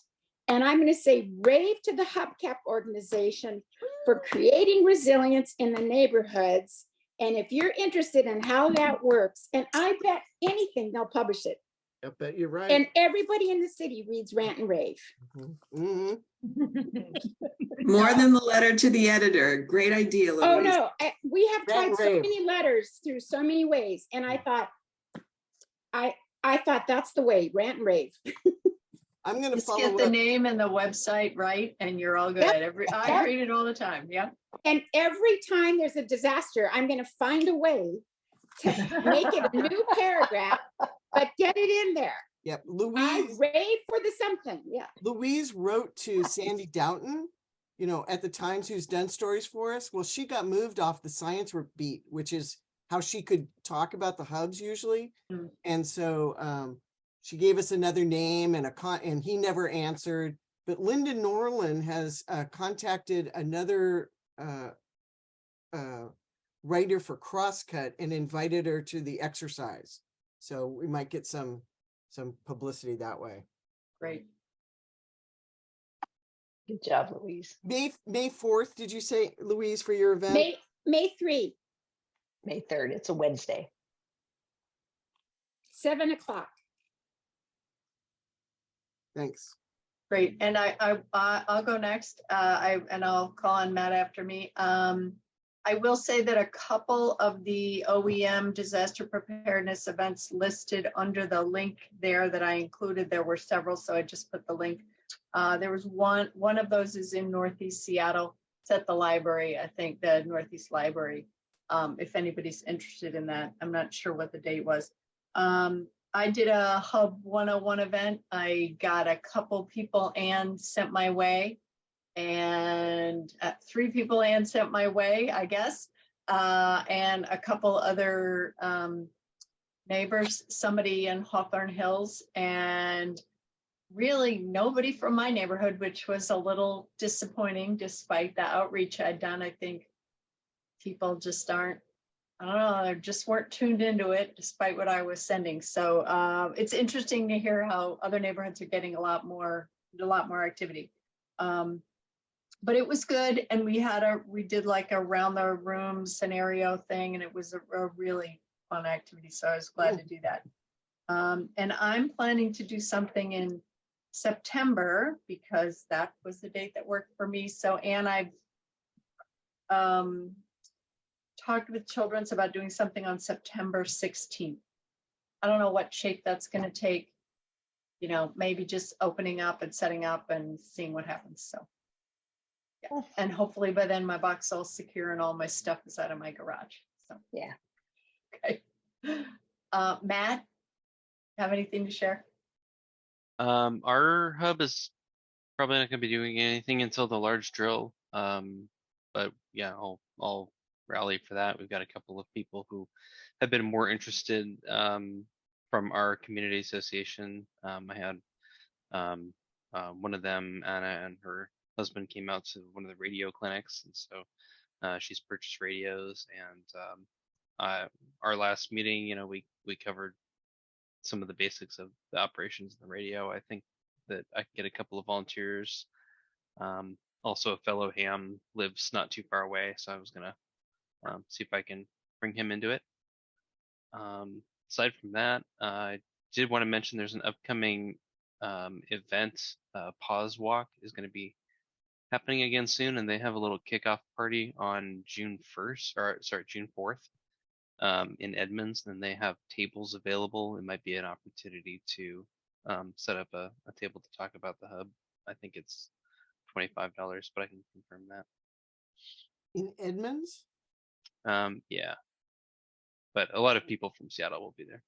And I'm going to say rave to the HubCap organization for creating resilience in the neighborhoods. And if you're interested in how that works, and I bet anything they'll publish it. I bet you're right. And everybody in the city reads rant and rave. Mhm. More than the letter to the editor. Great idea, Louise. Oh, no, we have Rant tried and so rave. many letters through so many ways. And I thought, I thought that's the way, rant and rave. I'm going to Just follow get the up. name and the website right, and you're all good. Yep. I Yep. read it all the time. Yeah. And every time there's a disaster, I'm going to find a way to make it a new paragraph, but get it in there. Yep. I rave for the something. Yeah. Louise wrote to Sandy Doughton, at the Times, who's done stories for us. Well, she got moved off the science beat, which is how she could talk about the hubs usually. Mm. And so she gave us another name and he never answered. But Linda Norland has contacted another writer for Crosscut and invited her to the exercise. So we might get some publicity that way. Great. Good job, Louise. May 4th, did you say, Louise, for your event? May 3, May 3rd, it's a Wednesday. 7 o'clock. Thanks. Great. And I'll go next. And I'll call on Matt after me. I will say that a couple of the OEM disaster preparedness events listed under the link there that I included, there were several, so I just put the link. There was one of those is in Northeast Seattle. It's at the library, I think, the Northeast Library. If anybody's interested in that, I'm not sure what the date was. I did a Hub 101 event. I got a couple people Anne sent my way, and 3 people Anne sent my way, I guess, and a couple other neighbors, somebody in Hawthorne Hills, and really nobody from my neighborhood, which was a little disappointing despite the outreach I'd done. I think people just aren't, I don't know, they just weren't tuned into it despite what I was sending. So it's interesting to hear how other neighborhoods are getting a lot more activity. but it was good. And we did like a round the room scenario thing, and it was a really fun activity. So I was glad to do that. And I'm planning to do something in September because that was the date that worked for me. So, and I've talked with Children's about doing something on September 16th. I don't know what shape that's going to take, you know, maybe just opening up and setting up and seeing what happens. So, yeah. And hopefully by then my box is all secure and all my stuff is out of my garage. So, Yeah. Okay. Matt, have anything to share? Our hub is probably not going to be doing anything until the large drill. But yeah, I'll rally for that. We've got a couple of people who have been more interested from our community association. I had one of them, Anna, and her husband came out to one of the radio clinics, and so she's purchased radios. And our last meeting, you know, we covered some of the basics of the operations of the radio. I think that I can get a couple of volunteers. Also, a fellow ham lives not too far away, so I was gonna see if I can bring him into it. Aside from that, I did want to mention there's an upcoming event. Pause Walk is going to be happening again soon, and they have a little kickoff party on June 4th. In Edmonds, and they have tables available. It might be an opportunity to set up a table to talk about the hub. I think it's $25, but I can confirm that. In Edmonds? Yeah, but a lot of people from Seattle will be there.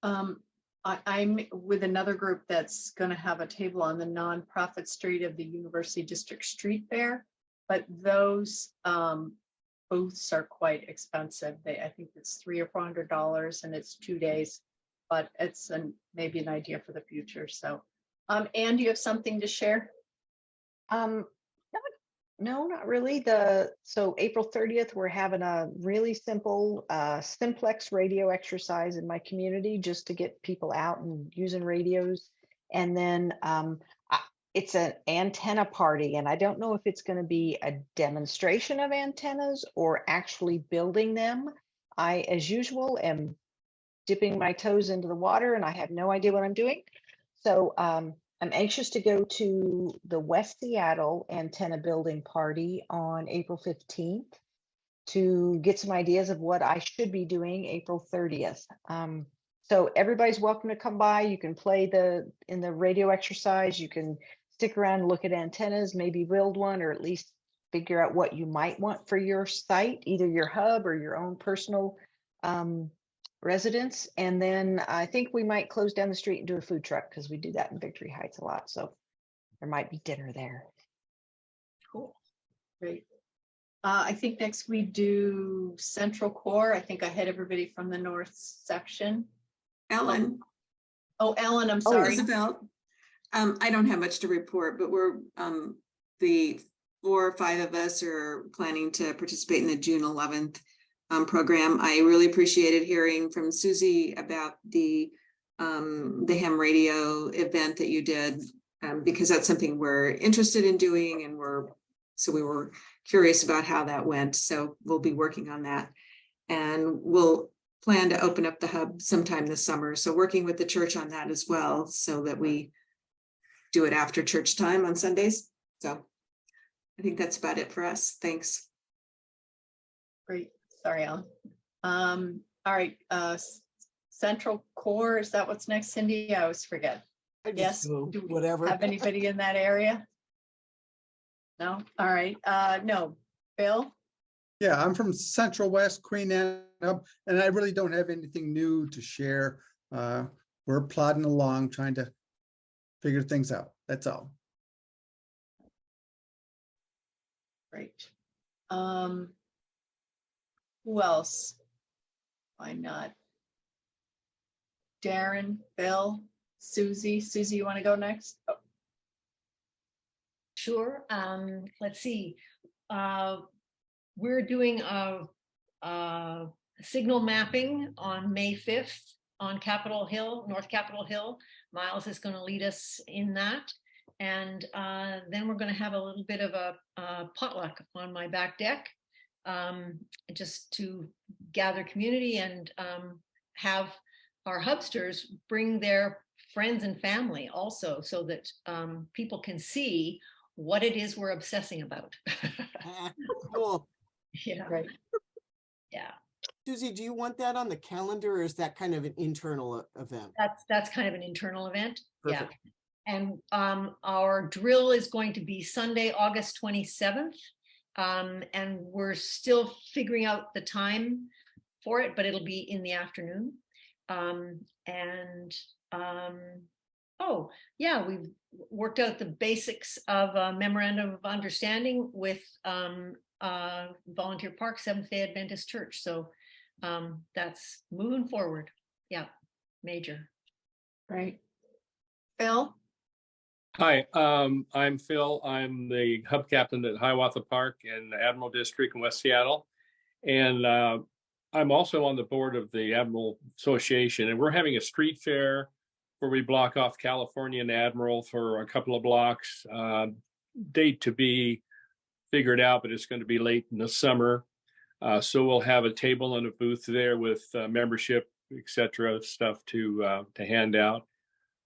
I'm with another group that's going to have a table on the nonprofit street of the University District Street Fair, but those booths are quite expensive. I think it's $300 or $400, and it's 2 days, but it's maybe an idea for the future. So, Anne, do you have something to share? No, not really. So April 30th, we're having a really simple simplex radio exercise in my community just to get people out and using radios. And then it's an antenna party, and I don't know if it's going to be a demonstration of antennas or actually building them. I, as usual, am dipping my toes into the water, and I have no idea what I'm doing. So I'm anxious to go to the West Seattle antenna building party on April 15th to get some ideas of what I should be doing April 30th. So everybody's welcome to come by. You can play in the radio exercise. You can stick around and look at antennas, maybe build one, or at least figure out what you might want for your site, either your hub or your own personal residence. And then I think we might close down the street and do a food truck because we do that in Victory Heights a lot. So there might be dinner there. Cool. Great. I think next we do Central Core. I think I had everybody from the North section. Ellen. Oh, Ellen, I'm sorry. Isabel. I don't have much to report, but we're the 4 or 5 of us are planning to participate in the June 11th program. I really appreciated hearing from Susie about the ham radio event that you did, because that's something we're interested in doing, and we were curious about how that went. So we'll be working on that, and we'll plan to open up the hub sometime this summer. So working with the church on that as well, so that we do it after church time on Sundays. So I think that's about it for us. Thanks. Great. Sorry, Ellen. All right. Central Core, is that what's next, Cindy? I always forget. Yes. Do we whatever. have anybody in that area? No. All right. No. Bill? Yeah, I'm from Central West Queen Anne Hub, and I really don't have anything new to share. We're plodding along, trying to figure things out. That's all. Great. Who else? Why not? Darren, Bill, Susie. Susie, you want to go next? Oh. Sure. Let's see. We're doing a signal mapping on May 5th on Capitol Hill, North Capitol Hill. Miles is going to lead us in that. And then we're going to have a little bit of a potluck on my back deck, just to gather community and have our hubsters bring their friends and family also, so that people can see what it is we're obsessing about. Cool. Yeah. Right. Yeah. Susie, do you want that on the calendar, or is that kind of an internal event? That's kind of an internal event. Perfect. Yeah. And our drill is going to be Sunday, August 27th. And we're still figuring out the time for it, but it'll be in the afternoon. Oh, yeah, we've worked out the basics of a memorandum of understanding with Volunteer Park Seventh-day Adventist Church. So that's moving forward. Yeah, major. Right. Phil? Hi, I'm Phil. I'm the hub captain at Hiawatha Park in the Admiral District in West Seattle. And I'm also on the board of the Admiral Association, and we're having a street fair where we block off California and Admiral for a couple of blocks. Date to be figured out, but it's going to be late in the summer. So we'll have a table and a booth there with membership, etc. stuff to hand out.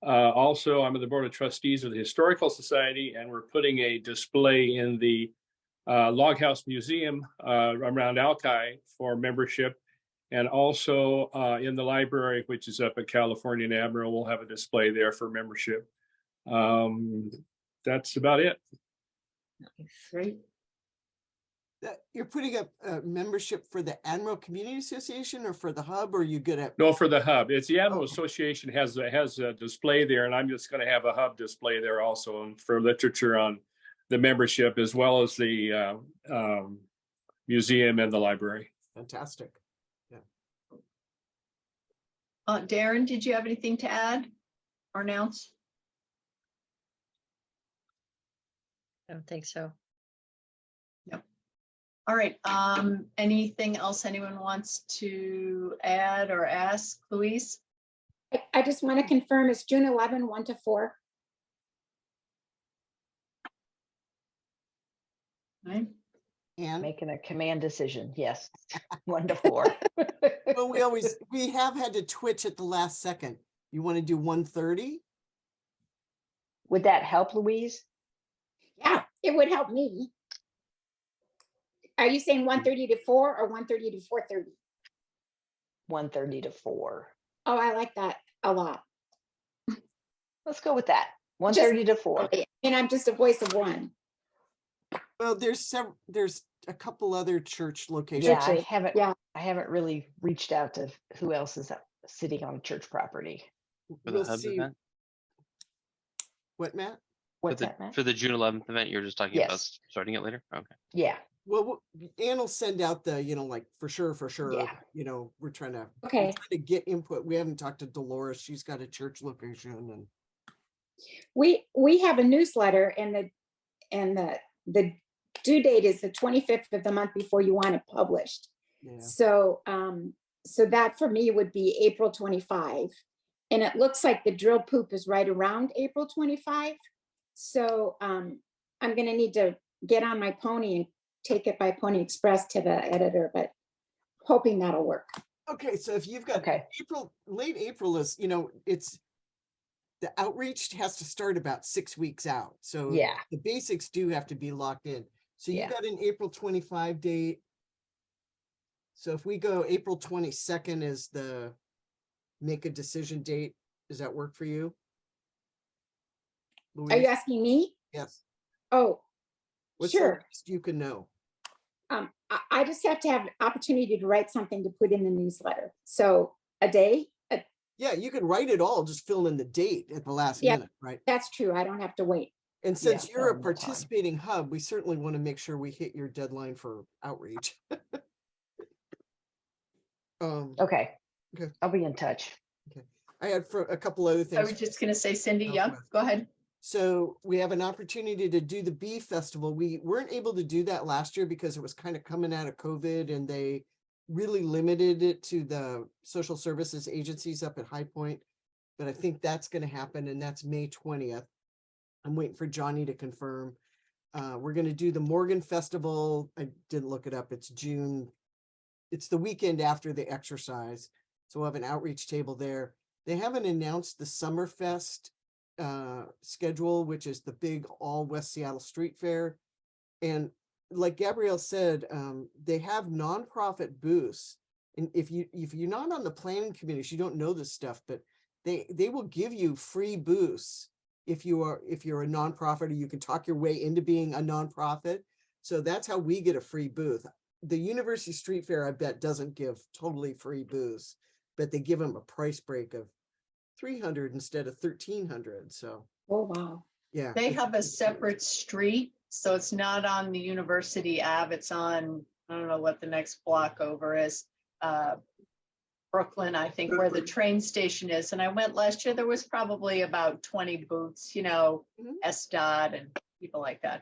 Also, I'm on the board of trustees of the Historical Society, and we're putting a display in the Log House Museum around Alki for membership. And also in the library, which is up at California and Admiral, we'll have a display there for membership. That's about it. Great. You're putting up a membership for the Admiral Community Association or for the hub, or are you good at? No, for the hub. It's the Admiral Association has a display there, and I'm just going to have a hub display there also, and for literature on the membership, as well as the museum and the library. Fantastic. Darren, did you have anything to add or announce? I don't think so. No. All right. Anything else anyone wants to add or ask, Louise? I just want to confirm, it's June 11, 1 to 4. Right. And Making a command decision, yes, 1 to 4. well, we have had to twitch at the last second. You want to do 1:30? Would that help, Louise? Yeah, it would help me. Are you saying 1:30 to 4 or 1:30 to 4:30? 1:30 to 4. Oh, I like that a lot. Let's go with that. 1:30 to 4. And I'm just a voice of one. Well, there's a couple other church locations. Yeah, I haven't really reached out to who else is sitting on church property. For the hub event? What, Matt? What's that, Matt? For the June 11th event, you're just talking about Yes. starting it later? Okay. Yeah. Well, Ann will send out the, like for sure. Yeah. We're trying to get input. We haven't talked to Dolores. She's got a church location, and We have a newsletter, and the due date is the 25th of the month before you want it published. yeah. So that for me would be April 25. And it looks like the drill poop is right around April 25. So I'm going to need to get on my pony and take it by Pony Express to the editor, but hoping that'll work. Okay, so if you've got late April is, it's the outreach has to start about 6 weeks out. So yeah, the basics do have to be locked in. So you Yeah. got an April 25 date. So if we go April 22nd is the make a decision date, does that work for you? Are you Louise? asking me? Yes. Oh, What's the sure. latest you can know? I just have to have an opportunity to write something to put in the newsletter. So a day. Yeah, you can write it all, just fill in the date at the last Yeah. minute, right? That's true. I don't have to wait. And since Yeah, you're a no time. participating hub, we certainly want to make sure we hit your deadline for outreach. Okay. Okay. I'll be in touch. I had for a couple other things. I was just going to say, Cindy, yeah, go ahead. So we have an opportunity to do the Bee Festival. We weren't able to do that last year because it was kind of coming out of COVID, and they really limited it to the social services agencies up at High Point. But I think that's going to happen, and that's May 20th. I'm waiting for Johnny to confirm. We're going to do the Morgan Festival. I didn't look it up. It's June. It's the weekend after the exercise. So we'll have an outreach table there. They haven't announced the Summerfest schedule, which is the big all West Seattle street fair. And like Gabrielle said, they have nonprofit booths. And if you're not on the planning committees, you don't know this stuff, but they will give you free booths if you're a nonprofit, or you can talk your way into being a nonprofit. So that's how we get a free booth. The University Street Fair, I bet, doesn't give totally free booths, but they give them a price break of $300 instead of $1,300. So, Oh, wow. yeah, They have a separate street, so it's not on the University Ave. It's on, I don't know what the next block over is. Brooklyn, I think, where the train station is. And I went last year, there was probably about 20 booths, SDOT and people like that.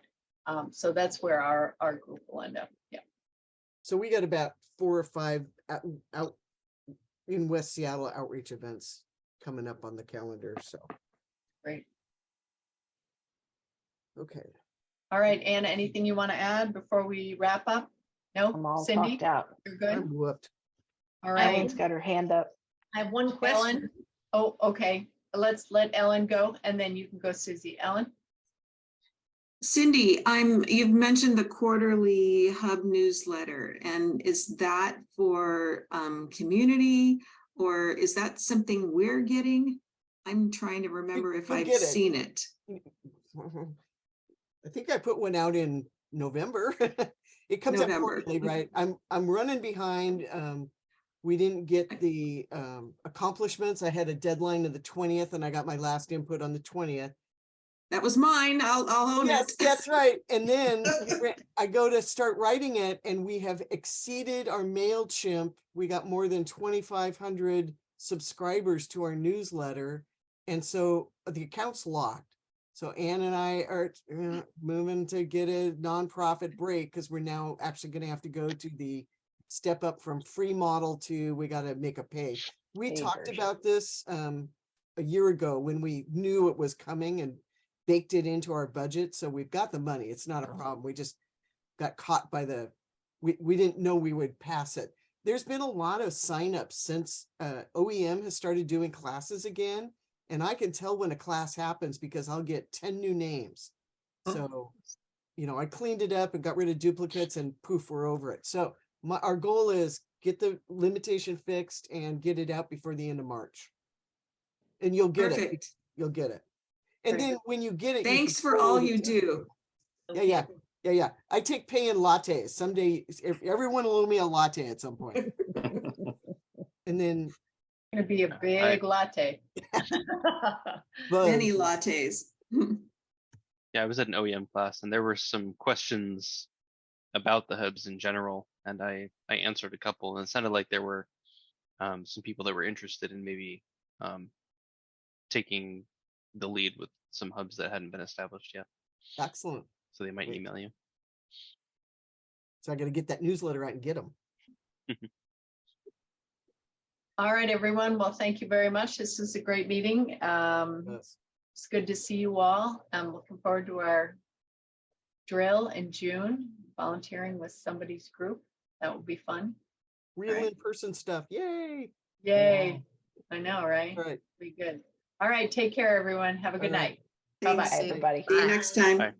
So that's where our group will end up. Yeah. So we got about 4 or 5 out in West Seattle outreach events coming up on the calendar. So Great. Okay. All right, Anna, anything you want to add before we wrap up? No, I'm all Cindy, talked out. you're good. I'm whooped. All right, Ellen's got her hand up. I have one question. Ellen. Oh, okay. Let's let Ellen go, and then you can go, Susie. Ellen. Cindy, you've mentioned the quarterly Hub newsletter, and is that for community, or is that something we're getting? I'm trying to remember if I've seen it. I think I put one out in November. It comes up quarterly, right? I'm running behind. We didn't get the accomplishments. I had a deadline of the 20th, and I got my last input on the 20th. That was mine. I'll own Yes, it. that's right. And then I go to start writing it, and we have exceeded our MailChimp. We got more than 2,500 subscribers to our newsletter. And so the account's locked. So Ann and I are moving to get a nonprofit break, because we're now actually going to have to go to the step up from free model to we got to make a pay. We talked about this a year ago when we knew it was coming and baked it into our budget. So we've got the money. It's not a problem. We just got caught by we didn't know we would pass it. There's been a lot of signups since OEM has started doing classes again. And I can tell when a class happens because I'll get 10 new names. So, I cleaned it up and got rid of duplicates, and poof, we're over it. So our goal is get the limitation fixed and get it out before the end of March. And you'll get it. You'll get it. And then when you get it, thanks for all you do. Yeah. I take pay in lattes. Someday everyone will owe me a latte at some point. And then Going to be a big latte. Many lattes. Yeah, I was at an OEM class, and there were some questions about the hubs in general, and I answered a couple, and it sounded like there were some people that were interested in maybe taking the lead with some hubs that hadn't been established yet. Excellent. So they might email you. So I got to get that newsletter out and get them. All right, everyone. Well, thank you very much. This is a great meeting. It's good to see you all. I'm looking forward to our drill in June, volunteering with somebody's group. That will be fun. Real in-person stuff. Yay. Yay. I know, right? All right. Be good. All right. Take care, everyone. Have a good night. Thanks, Bye-bye. Everybody. See you next time. Bye.